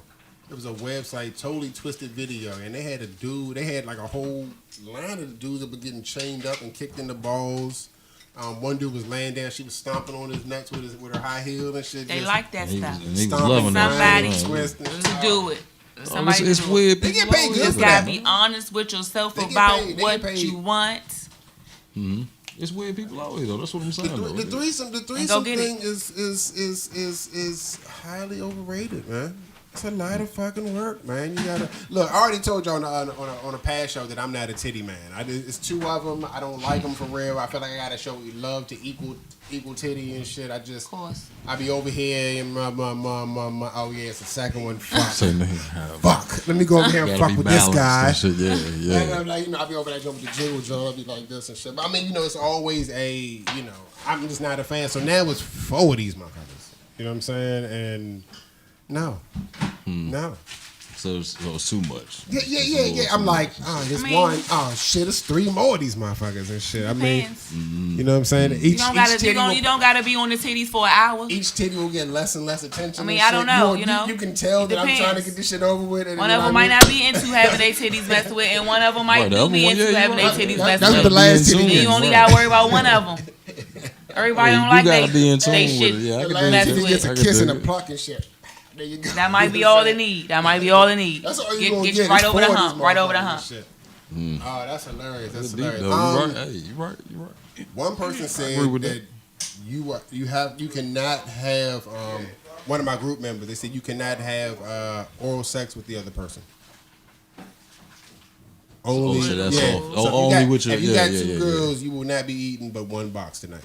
It was a website, totally twisted video, and they had a dude, they had like a whole line of the dudes that were getting chained up and kicked in the balls. One dude was laying down, she was stomping on his nuts with her high heel and shit. They just like that And he was, stuff. and he was stomping, loving that. Somebody- shit, huh? twisting. To do it. Oh, Somebody it's to do it. weird. They get people paid always good You do just for that. gotta be honest with yourself They get about paid. They get what paid. you want. It's weird people always though. That's what I'm saying. The though. threesome go get thing is highly overrated, man. It's a lot of fucking work, man. You gotta look. I already told you on a past show that I'm not a titty man. It's two of them. I don't like them for real. I feel like I gotta show love to equal titty and shit. Of course. I be over here and my oh yeah, it's the second one. Fuck. Say, man, Fuck. Let me go over here and gotta fuck be with this balanced guy. and shit. Yeah, And yeah. I'm like, you know, I'll be over there jumping the jiggle joint. I'll be like this and shit. But I mean, you know, it's always I'm just not a fan. So now it's 4 of these motherfuckers. You know what I'm saying? And no. So it's too much. Yeah. It's a little I'm too like, much. this I mean- one. Oh shit, it's 3 more of these motherfuckers and shit. I mean, Depends. you know what I'm saying? You don't gotta be on the titties for an hour. Each titty will get less and less attention. I mean, and I don't shit. know, you know? You can tell It that I'm trying to depends. get this shit over with. And, One you of know them what I might mean? not be into having their titties messed with, and one of them might Right, the do other be one, into yeah, having you're their right. titties That messed was with. the last Be in titty. tune. You only Right. gotta worry about one of them. Everybody don't like you they gotta be in tune they with shit it. Yeah, I The can last dig messed it. titty with. gets I a can kiss dig and a it. pluck and shit. There you go. That might be all they need. That might be all they need. That's all you Get gonna you get. right is over the 4 of hump. these Right over the motherfuckers hump. and shit. Oh, that's hilarious. That's It's deep, hilarious. though. You right. Hey, you right. You right. One person said agree with that you cannot have one of my group members. They said you cannot have oral sex with the other person. Only, so that's yeah. all. So Oh, if you only got, with your- if you yeah, got yeah, 2 yeah, girls, you will not be eating but 1 box tonight.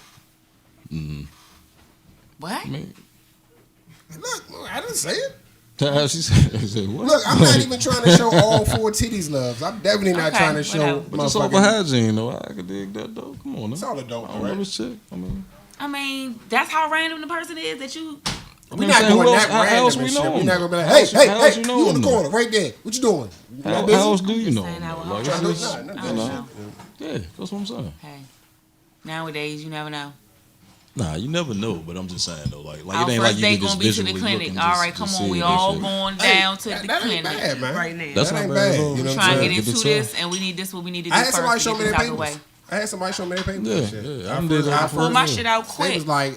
What? I mean, Look, I didn't say it. she said, what? Look, I'm not even trying to show all 4 titties loves. I'm definitely not Okay, trying to show. whatever. But it's over hygiene, though. I could dig that, though. Come on, It's now. all adult, I don't right? know this chick. I mean, that's how random the person is that you. We're not saying, doing who that else- how else random we and shit. know We're him? not gonna be like, How hey, else- hey, how hey, else you know you in him, the though? corner right there. What you doing? You How, not busy? how else do you know? Saying I him? would Like, hope it's so. just- I don't Nah, know. yeah, that's what I'm saying. Hey, nowadays you never know. Nah, you never know, but I'm just saying though, like Our it ain't first like you date can just gonna be to the visually look clinic. and All just- right, come just on, see we it all and shit. going Hey, down to the that ain't clinic. bad, man. Right now. That's That not ain't bad at bad. all. You know what I'm Trying to saying? get Give it into to this, and we need this. What we need to do I had first somebody to show get me this their out the way. papers. I had somebody show me their papers. Yeah, and shit. yeah, I did that I before. Pull my Yeah. shit out They quick. was like,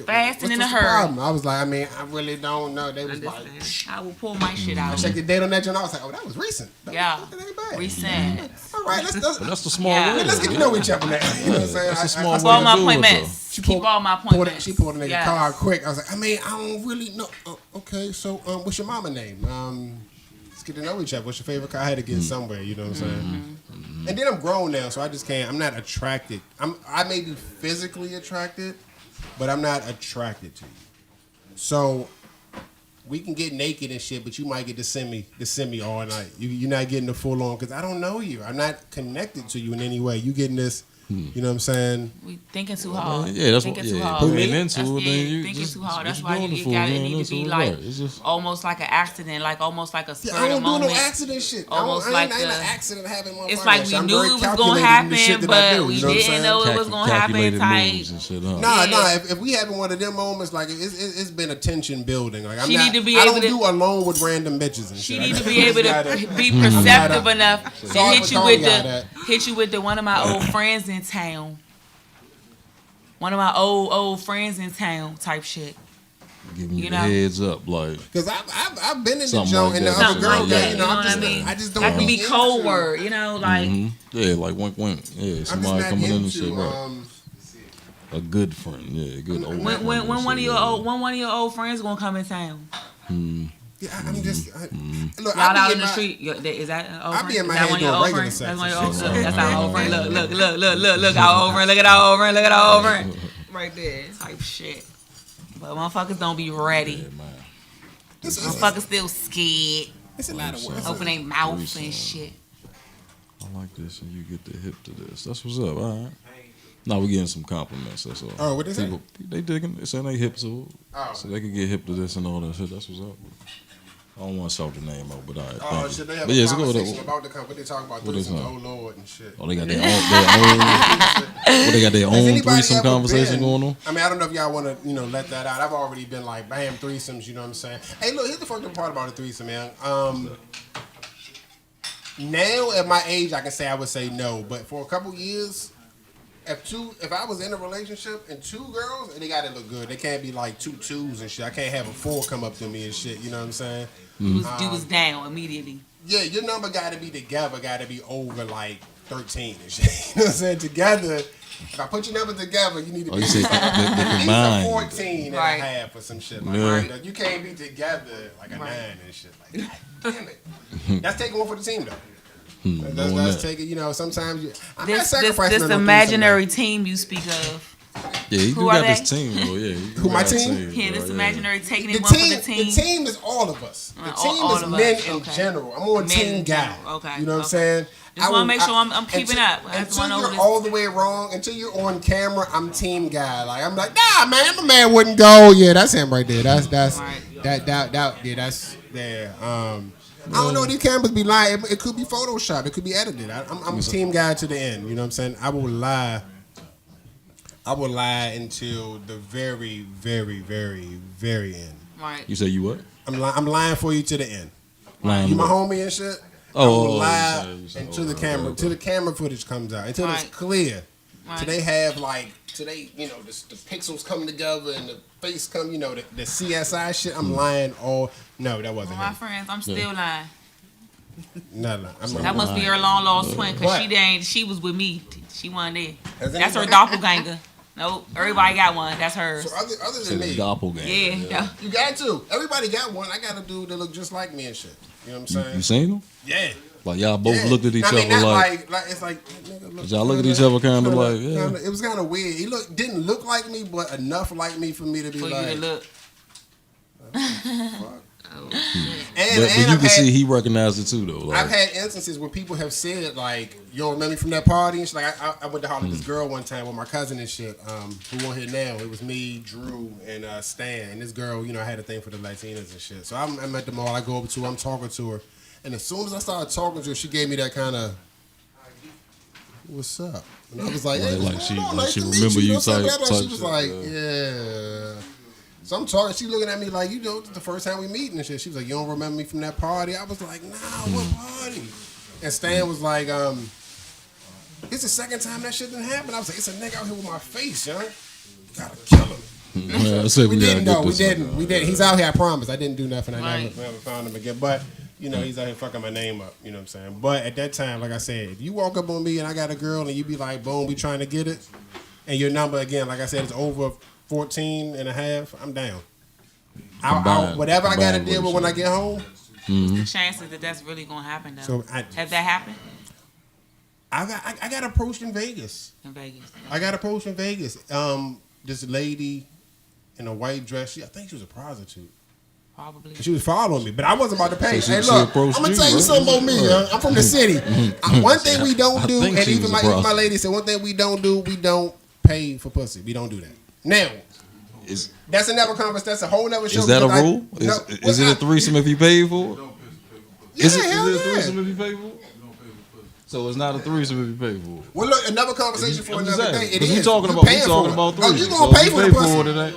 Fast and in a what's the hurry. problem? I was like, I mean, I really don't know. They was like, Understand. I will pull my shit I out. checked the date on that joint. I was like, oh, that was recent. Yeah. That ain't bad. Recent. All right, let's But that's the small Yeah. way. let's get to know each other now. You know what I'm saying? That's a small I way Keep all to my do it, appointments. She Keep pulled- all my appointments. She pulled a nigga Yes. card quick. I was like, I mean, I don't really know. Okay, so what's your mama name? Let's get to know each other. What's your favorite car? I had to get somewhere. You know what I'm saying? And then I'm grown now, so I just can't. I'm not attracted. I may be physically attracted, but I'm not attracted to you. So we can get naked and shit, but you might get the semi all night. You're not getting the full on because I don't know you. I'm not connected to you in any way. You getting this You know what I'm saying? We thinking too hard. Yeah, that's thinking what. too Yeah, hard. putting it That's into it, then you thinking just too hard. what That's you why doing it you for, got man, it need that's to be what- like right. It's just almost like an accident, like almost like a spur Yeah, I of don't the do no moment. accident shit. Almost I like ain't an the- accident having motherfucker. It's like we I'm knew very it was gonna calculated in the shit happen, that I do, but we you know what I'm didn't saying? know it was gonna happen. calculated Type. moves and shit, huh? Nah, Yeah. if we having one of them moments, like it's been a tension building. Like I'm She not, need to be I able don't to- do alone with random bitches and She shit. need I to be able gotta- to be perceptive enough to Sorry hit for you calling with y'all the that. one of my old friends in town. One of my old friends in town type shit. Giving you You the know? heads up, like Cause I've been in the Something joint like and the that. other Something girl like got, that. you know, You know what I mean? I just don't That could be into- code word, you know, like yeah, like wink, wink. Yeah, I'm just somebody not coming in and into, shit, right? A good friend, yeah, a good old. when friend when and when one of shit, your yeah. old when one of your old friends gonna come in town. Yeah, I'm just look. Y'all out in the street. Is that an old I friend? be in my Is that head one of your doing old regular friends? sex That's one of and your old shit. friends. That's our old friend. Look, our old friend. Look at our old friend. Look at our old friend. Right there, type shit. But motherfuckers don't be ready. Yeah, man. Motherfuckers still scared. It's a lot of work. Open their mouth and shit. I like this, and you get the hip to this. That's what's up. All right. Now we getting some compliments. That's all. Oh, what they say? People, they digging. They saying they hip to it, Oh. so they can get hip to this and all that shit. That's what's up. I don't want to shout the name out, but all right. Oh, thank shit, you. they have But a yeah, so go with conversation that. about the what they talk about What they threesome. saying? Oh Lord and shit. Oh, they got their own. What they got their Has own anybody threesome ever conversation been- going on. I mean, I don't know if y'all want to, let that out. I've already been like, bam, threesomes. You know what I'm saying? Hey, look, here's the fucking part about a threesome, man. Now at my age, I can say I would say no, but for a couple years, if I was in a relationship and two girls, and they gotta look good. They can't be like two twos and shit. I can't have a four come up to me and shit. You know what I'm saying? You was down immediately. Yeah, your number gotta be together. Gotta be over like 13 and shit. You know what I'm saying? Together. If I put your number together, you need to Oh, be you say the at least a combined. 14 and Right. a half or some shit like Yeah. that. You can't be together like a 9 and shit like that. Damn it. That's taking one for the team though. That's Doing that. taking, sometimes I'm not This sacrificing this no imaginary team you speak of. Yeah, you Who do are got they? this team though. Yeah, you Who, my got a team? Yeah, this bro, imaginary taking The it one for team, the team. the team is all of us. The All- team all is of men us, in okay. general. I'm more a Men team in guy. general, okay, You know what I'm okay. saying? Just wanna make sure I'm keeping until- up. That's one Until over you're this- all the way wrong, until you're on camera, I'm team guy. Like I'm like, nah, man, my man wouldn't go. Yeah, that's him right there. That's Right. that yeah, that's there. I don't know. These cameras be lying. It could be Photoshop. It could be edited. I'm team guy to the end. You know what I'm saying? I will lie until the very, very, very, very end. Right. You say you what? I'm lying for you to the end. Lying You my what? homie and shit. Oh, I will oh, lie you say, until oh, the right, camera, right, till the camera footage comes out, until it's Right. clear. Right. Till they have like, till they, the pixels come together and the face come, the CSI shit. I'm lying all. No, that wasn't My him. friends, I'm still lying. No. I'm That must be her long lost twin, cause What? she was with me. She wasn't there. Has That's her anybody- doppelganger. Nope, everybody got one. That's hers. So other Say than the me, doppelganger. Yeah. you got to. Everybody got one. I got a dude that look just like me and shit. You know what I'm saying? You seen them? Yeah. Like y'all both Yeah. looked at each I mean, other not like, like it's like nigga, look, Did y'all look at each other kinda like, yeah. It was kind of weird. He didn't look like me, but enough like me for me to be For like. you to look. And but you I've can had, see he recognized it too though. Like, I've had instances where people have said like, "You don't remember me from that party?" And shit. Like I went to holler at this girl one time with my cousin and shit. Who won't here now? It was me, Drew, and Stan. And this girl, I had a thing for the Latinas and shit. So I'm at the mall. I go over to her. I'm talking to her, and as soon as I started talking to her, she gave me that kind of, "What's up?" And I was like, "Hey, Like what's she- going on? like Nice she to meet remember you know what I'm saying? type- Blah, blah. She type was shit, like, yeah. "Yeah." So I'm talking. She looking at me like, it's the first time we meeting and shit. She was like, "You don't remember me from that party?" I was like, "Nah, what party?" And Stan was like, "It's the second time that shit didn't happen." I was like, "It's a nigga out here with my face, young. Gotta kill him." Yeah, I said We gotta didn't get though. We this didn't. one. We didn't. He's out here. I promise. I didn't do nothing. I Right. never found him again. But he's out here fucking my name up. You know what I'm saying? But at that time, like I said, if you walk up on me and I got a girl and you be like, "Boom, we trying to get it," and your number again, like I said, is over 14 and a half, I'm down. Whatever I got to Combined deal with when I get home. The chances that that's really gonna happen though. So Has that happened I got approached in Vegas. in Vegas? I got approached in Vegas. This lady in a white dress. I think she was a prostitute. Probably. She was following me, but I wasn't about to pay. So Hey, she look, I'm approached gonna you, tell you right? something about me. I'm from the city. One thing we don't I do, think and she even was a my prostitute. lady said, one thing we don't do, we don't pay for pussy. We don't do that. Now, that's another conversation. That's a whole nother show. Is that a because rule? No, Is it a threesome if you pay for it? Yeah, Is it hell a yeah. threesome if you pay for it? So it's not a threesome if you pay for it. Well, look, another conversation for I'm just another saying, day. It 'cause we is. talking You about paying for it. Oh, threesome. you So gonna if pay you for the pay pussy? for it, it ain't.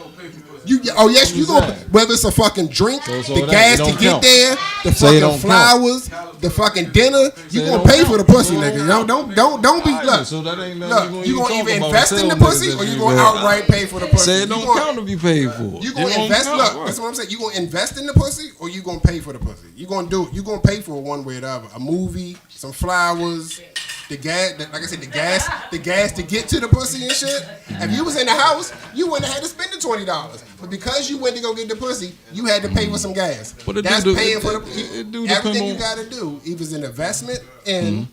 Yes, you gonna whether it's a fucking drink, So the it gas to don't get count. there, the Say it fucking don't flowers, the fucking dinner. You it gonna don't pay count. for the pussy, nigga. Don't be Alright, look. so that ain't nothing Look, you gonna talk either about invest in the tell pussy niggas or that you gonna invest. outright pay for the pussy. Say it You don't gonna- count if you pay for it. You It gonna don't invest? count, Look, right. that's what I'm saying. You gonna invest in the pussy or you gonna pay for the pussy? You gonna do? You gonna pay for it one way or the other? A movie, some flowers, the gas. Like I said, the gas to get to the pussy and shit. If you was in the house, you wouldn't have had to spend the $20. But because you went to go get the pussy, you had to pay for some gas. But it That's do- paying for it do the depend everything you on- gotta do. Either it's an investment in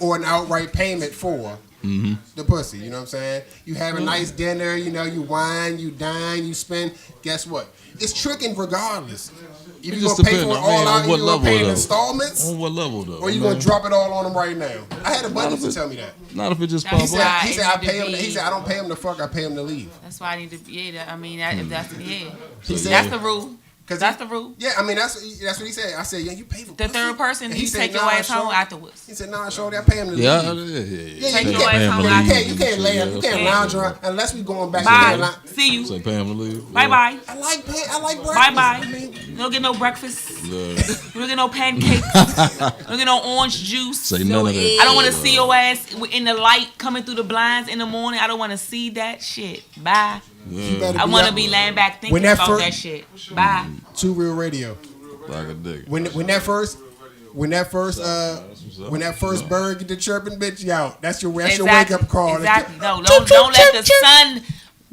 or an outright payment for. The pussy, you know what I'm saying? You have a nice dinner, you know, you wine, you dine, you spend. Guess what? It's tricking regardless. If It you just gonna pay depends, for it I mean, all on out, what you gonna level pay in though. installments, On what level though? or you I gonna mean, drop it all on them right now? I had a buddy Not if to it- tell me that. Not if it just That's pop He up. said, why he it said I need to pay him. be- He said I don't pay him to fuck. I pay him to leave. That's why I need to. Yeah, I mean, if that's He said that's the rule. Cause That's the rule. Yeah, I mean that's what he said. I said, yeah, you pay for The pussy? third person, And you said, take your "Nah, ass home shorty." afterwards. He said, nah, shorty, I pay him to Yeah, leave. yeah. Yeah, Take you your can't, ass home you after. can't, you can't lay up, you can't Yeah. lounge around unless we going back to Bye. that. See you. Say pay him to leave. Bye bye. I like breakfast. Bye bye. I mean, You don't get no breakfast. Yeah. You don't get no pancakes. You don't get no orange juice. Say none of that. I don't want to see your ass in the light coming through the blinds in the morning. I don't want to see that shit. Bye. you better I be want to up. be laying back thinking When that about first- that shit. Bye. Too Real Radio. Like a dick. When that first bird get the chirping bitch out, that's your wake up call. Exactly. No, don't let the sun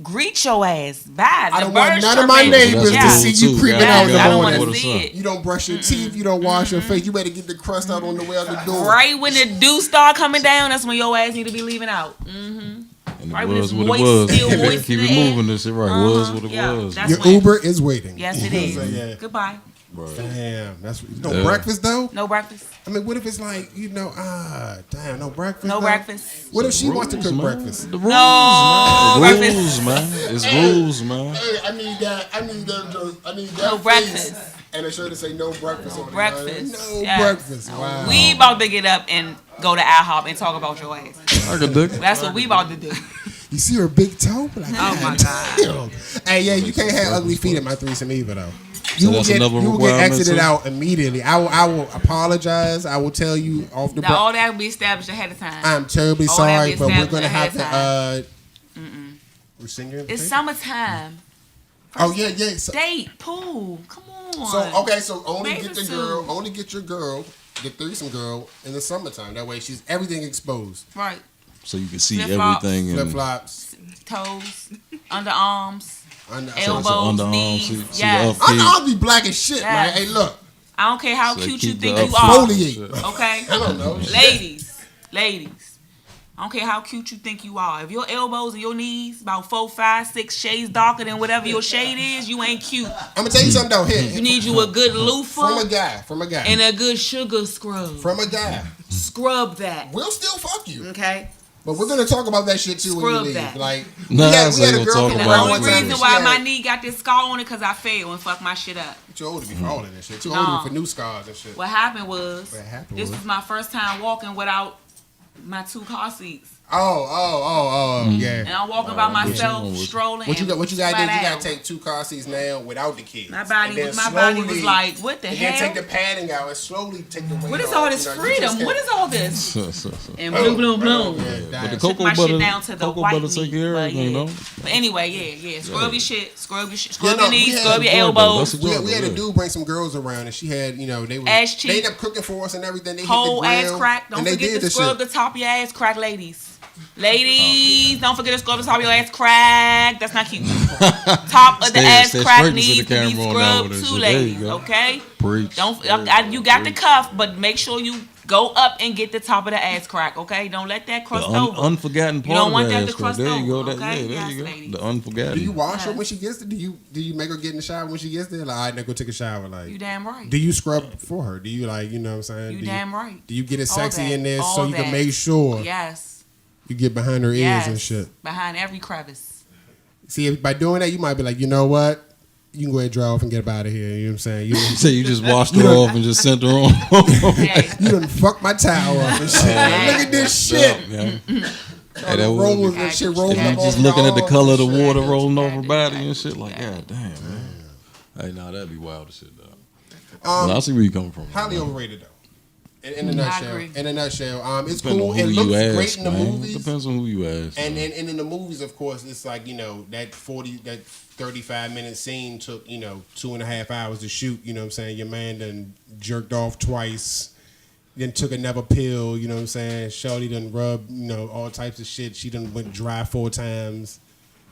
greet your ass. Bye. I The don't want birds none of my chirping. neighbors Yeah. to see you Too, creeping yeah. out in the I don't morning. want to see it. You don't brush your teeth. You don't wash your face. You better get the crust out on the way out the door. Right when the dew start coming down, that's when your ass need to be leaving out. And Right it when was it's what moist, it was. still moist Keep in it the air. moving. This shit right. Was what it Yeah, was. that's Your when- Uber is waiting. Yes, it So, is. yeah. Goodbye. Right. Damn, that's no Yeah. breakfast though. No breakfast. I mean, what if it's like damn, no breakfast. No though? breakfast. What if she wants to Rules, cook man. breakfast? The rules, No man. breakfast. Rules, man. It's rules, man. Hey, I need that. I need that. No breakfast. And it should say no breakfast on Breakfast. No Yes. breakfast. Wow. We about to get up and go to IHOP and talk about your ass. Like a dick. That's what we about to do. You see her big toe? Like, Oh my God. damn. Hey, yeah, you can't have ugly feet at my threesome either, though. So You will that's get another requirement, exited too? out immediately. I will apologize. I will tell you off the Now, all that will be established ahead of time. I'm terribly all that sorry, be but we're established gonna have ahead to we're singing. It's summertime. Oh yeah, yeah. So, Date, pool. Come on. so only Bathing get the suit. girl, only get your girl, the threesome girl in the summertime. That way she's everything exposed. Right. So you can see Flip-flops. everything. Flip And flops, Toes, underarms, under, elbows, underarms, knees. see Yes. the upkeep. I'll be black as shit, Yeah. man. Hey, look, I don't care how So cute you keep think the you are. exfoliate. Okay? I don't know. Ladies. I don't care how cute you think you are. If your elbows and your knees about 4, 5, 6 shades darker than whatever your shade is, you ain't cute. I'm gonna tell you something though. Here, You need you a good from a loofah guy, and a good sugar scrub. from a guy. Scrub that. We'll still fuck you, Okay? but we're gonna talk about that shit too when you Scrub leave. that. Like, Nah, we had so a you girl gonna from talk The about around it. one only time. reason and why she my had- knee got this scar on it because I failed and fucked my shit up. Too old to be falling and shit. Too No. old for new scars and shit. What happened was, What happened this was? was my first time walking without my 2 car seats. Yeah. And I'm walking by myself, wrong with you? strolling. What you and got? What you gotta do? flat You gotta out. take 2 car seats now without the kids. My body And then was slowly- like, what the and hell? then take the padding out and slowly take the weight What is off. all this You know, you freedom? just What can't- is all this? And Oh, bloom, bloom, bloom. Yeah, But the that- cocoa my butter, shit down to the cocoa white butter meat, take care of but everything, yeah. though. But anyway, yeah. Scrub your shit. Scrub Yeah, no, your knees. we had- Scrub your That's elbows. good, We though. had, we had a dude bring some girls around, and she had, they were Ass cheek. they ended up cooking for us and everything. They Whole hit the ass grill, crack. Don't and they forget did to this scrub shit. the top of your ass crack, ladies. Ladies, don't forget to scrub the top of your ass crack. That's not cute. Top of the ass Stay crack straight into needs the to be camera on that scrubbed one and too, shit. There you ladies. go. Okay. Preach. Don't. You got the cuff, but make sure you Go up and get the top of the ass crack, okay? Don't let that crust over. Unforgotten part You don't want of that the to ass crack. crust There you go. over, That, okay? yeah, there Yes, you go. ladies. The unforgotten. Do you wash her Yes. when she gets there? Do you make her get in the shower when she gets there? Like, all right, now go take a shower. Like, You damn right. do you scrub for her? Do you like, you know what I'm saying? You do damn right. Do you get it All sexy that. in there All so you that. can make sure Yes. you get behind her ears Yes. and shit? Behind every crevice. See, by doing that, you might be like, you know what? You can go ahead and dry off and get up out of here. You know what I'm saying? You, So you just washed her off and just sent her on. Hey. you done fucked my towel up and shit. Look at this shit. Yeah. All the rolls and shit rolling If you up just off looking your at the arms color of the and shit. water rolling off her Exactly. body and shit, like, god damn, man. Hey, nah, that'd be wild as shit, dog. Well, I see where you coming from. Highly man. overrated though. In a nutshell, agree. in a nutshell, it's Depends cool. on It who looks you ask, great in the man. movies. Depends on who you ask. And man. in the movies, of course, it's like, you know, that 35-minute scene took, you know, 2.5 hours to shoot. You know what I'm saying? Your man done jerked off twice, then took another pill. You know what I'm saying? Shorty done rubbed, you know, all types of shit. She done went dry 4 times.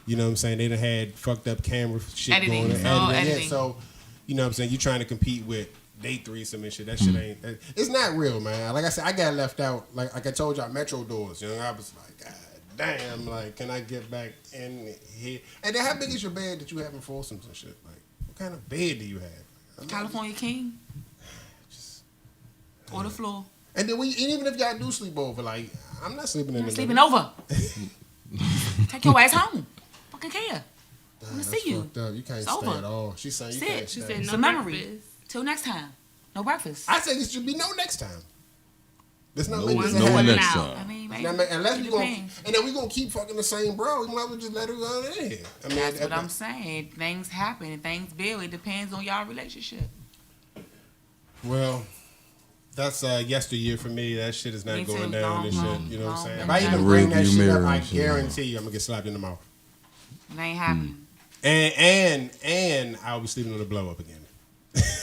You know what I'm saying? They done had fucked up camera shit Editing. going. It's all editing. Yeah, so, you know what I'm saying? You trying to compete with date threesome and shit. That shit ain't. It's not real, man. Like I said, I got left out. Like I told y'all, Metro Doors. You know, I was like, God damn. Like, can I get back in here? And then, how big is your bed that you have in foursomes and shit? Like, what kind of bed do you have? California King. Or the floor. And then and even if y'all do sleep over, like, I'm not sleeping in You're the sleeping over. Take your ass home. Fucking care. I want to That's see you. fucked up. You can't It's stay over. at all. She's saying you Sit. can't She stay. said It's no a memory. breakfast. Till next time. No breakfast. I think it should be no next time. Let's not No, make this no happen. next now. time. I mean, Now, maybe. unless It we gonna, depends. and then we gonna keep fucking the same bro. We might as well just let her go in here. I mean, That's what I'm saying. Things happen and things build. It depends on y'all relationship. Well, that's yesteryear for me. That shit is not Me too. going down and shit. Long, You know what I'm long, saying? long If I even time. bring that Rearview shit up, mirror I and shit, guarantee you I'm gonna get slapped in the mouth. It ain't happening. And I'll be sleeping on the blow up again.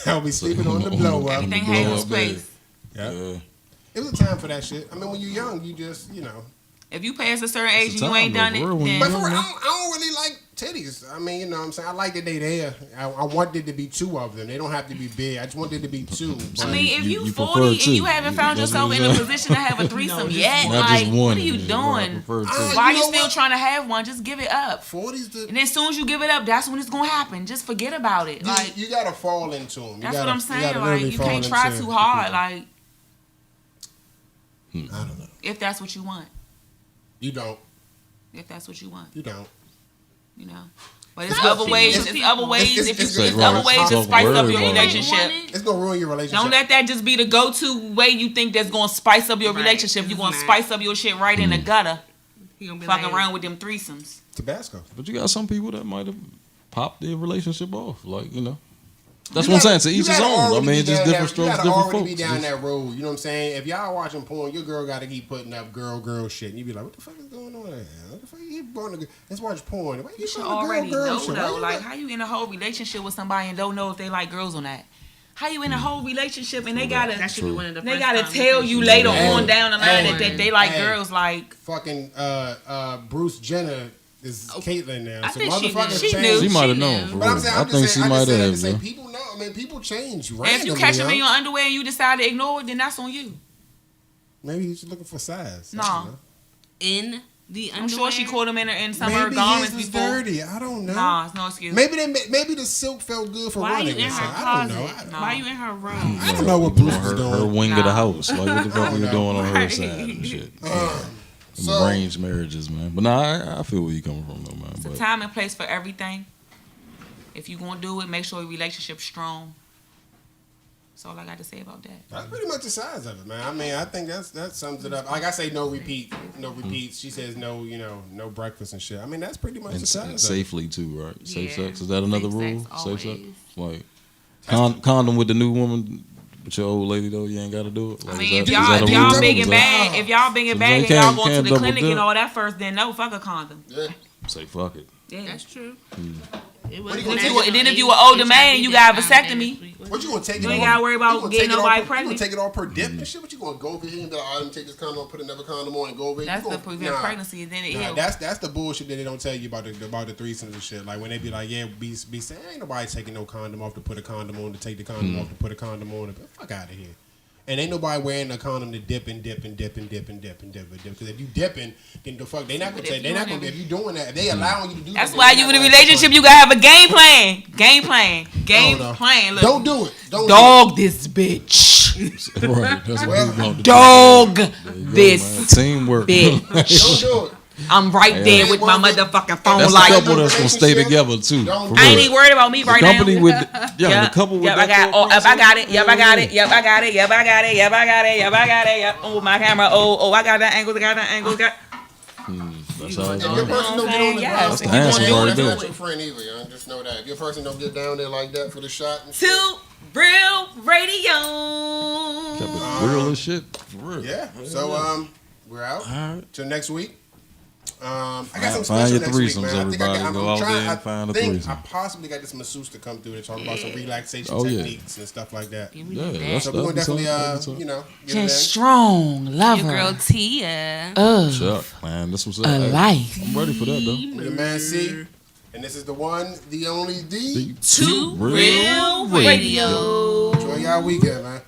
I'll be sleeping on the blow up. Everything blow has up its place. Yeah. Yeah. It was a time for that shit. I mean, when you're young, you just, you know. If you pass a certain age and a you ain't time, done though, it, for real, when then But for real, I don't really like titties. I mean, you know what I'm saying? I like that they there. I want there to be 2 of them. They don't have to be big. I just want there to be 2. I mean, if You you prefer 40 and two. you haven't found That's yourself what in I'm a saying. position to have a threesome yet, Not like, just one. what are you Yeah, I doing? prefer two. Why You you know still what? trying to have one? Just give it up. 40's the. And as soon as you give it up, that's when it's gonna happen. Just forget about it. Like you gotta fall into them. that's what I'm saying. Like you can't try too hard. Like I don't know. if that's what you want. You don't. If that's what you want, You don't. you know. But it's other ways. It's other ways. it's- If it's- it's it's other right. ways It's to all spice up word, your right. relationship. It's gonna ruin your relationship. Don't let that just be the go-to way you think that's gonna spice up your Right. relationship. You're gonna It's spice up your shit right in the gutter. He gonna be Fucking like, around with them threesomes. Tabasco. But you got some people that might have popped their relationship off. Like, you know. That's You what I'm gotta- saying. To you each his gotta own. I already mean, be it's just down different that- strokes, You gotta different already folks. be down Just- that road. You know what I'm saying? If y'all watching porn, your girl gotta keep putting up girl shit, and you be like, "What the fuck is going on there? What the fuck you keep going to? Let's watch porn. Why you You keep should putting the already girl know shit? Why though. you Like not- how you in a whole relationship with somebody and don't know if they like girls or not? How you in a whole relationship and they gotta that should be one of the they first gotta times tell that you should later be Hey, on down the line hey, that they like hey. girls like fucking Bruce Jenner is Caitlyn now. I So think she motherfuckers knew. She change. knew. She might have She known. knew. For But I'm real. saying, I think she might had have. to say Yo. people know. I mean, people change and randomly. if you catch them in yo. your underwear and you decide to ignore it, then that's on you. Maybe he's looking for size. I No. don't know. in the I'm sure she caught him in some of her Maybe garments his was before. dirty. I don't know. Nah, it's no excuse. Maybe the silk felt good for Why are you running. in or her something. I don't closet? know. No. Why are you in her room? I don't know what Bruce was her doing. wing of the Nah. house. Like, what the fuck were you know. doing on her Right. side and shit? So- Arranged marriages, man. But nah, I feel where you coming from, though, man. It's a But time and place for everything. If you gonna do it, make sure your relationship's strong. That's all I got to say about that. That's pretty much the size of it, man. I mean, I think that sums it up. Like I say, no repeats. She says no, no breakfast and shit. I mean, that's pretty much the and size of it. safely too, right? Safe Yeah. sex, is that another Safe rule? sex, Safe sex, always. like condom with the new woman, but your old lady though, you ain't got to do it. Like, I is mean, if that- y'all is that a if y'all rule? big Is and that- bad, if y'all big and So bad, you and y'all can't- going to can't the double clinic dip. and all that first, then no, fuck a condom. Yeah. Say fuck it. Yeah. That's true. What It you wasn't gonna that take long. it- And then if you an older man, you got a vasectomy. What you gonna take You it ain't off? gotta worry about you gonna getting take it nobody off, pregnant. You gonna take it off per dip and shit? What you gonna go over here and be like, let me take this condom on, put another condom on, and go over here? That's You to gonna- prevent nah. pregnancy, and then it Nah, heals. that's the bullshit that they don't tell you about the threesomes and shit. Like when they be like, yeah, be saying ain't nobody taking no condom off to put a condom on to take the condom off to put a condom on. Fuck out of here. And ain't nobody wearing a condom to dip. Because if you dipping, then the fuck they not gonna say they not gonna be if you doing that. If they allowing you to do that. That's why you in a relationship. You gotta have a game plan. Game plan. Look, don't do it. Don't dog this bitch. Right. That's what we want to Dog do. this Teamwork. bitch. do it. I'm right there with my motherfucking phone. That's like the couple that's gonna stay together too. I ain't even worried about me right now. The couple with I got it. Yep, I got it. Oh, my camera. Oh, I got that angle. If That's your how it's person done. don't get on the Yes. ground, That's the handsome part to do that's it. not your friend either. Young. Just know that if your person don't get down there like that for the shot, and shit, To Real Radio. Kept it real as shit. For real. yeah. So we're out. All right. Till next week. I got some Find special your next week, threesomes, man. I think everybody. I'm Go out trying, there and find a I think threesome. I possibly got this masseuse to come through to talk about some relaxation Oh, yeah. techniques and stuff like that. Yeah, that's So we're gonna definitely, that's you know, get Just it in. strong lover Your girl Tia. of Chuck, man, this was a life. I'm ready for that though. Your man C. And this is the one, the only, the. To Real Radio. Enjoy y'all weekend, man.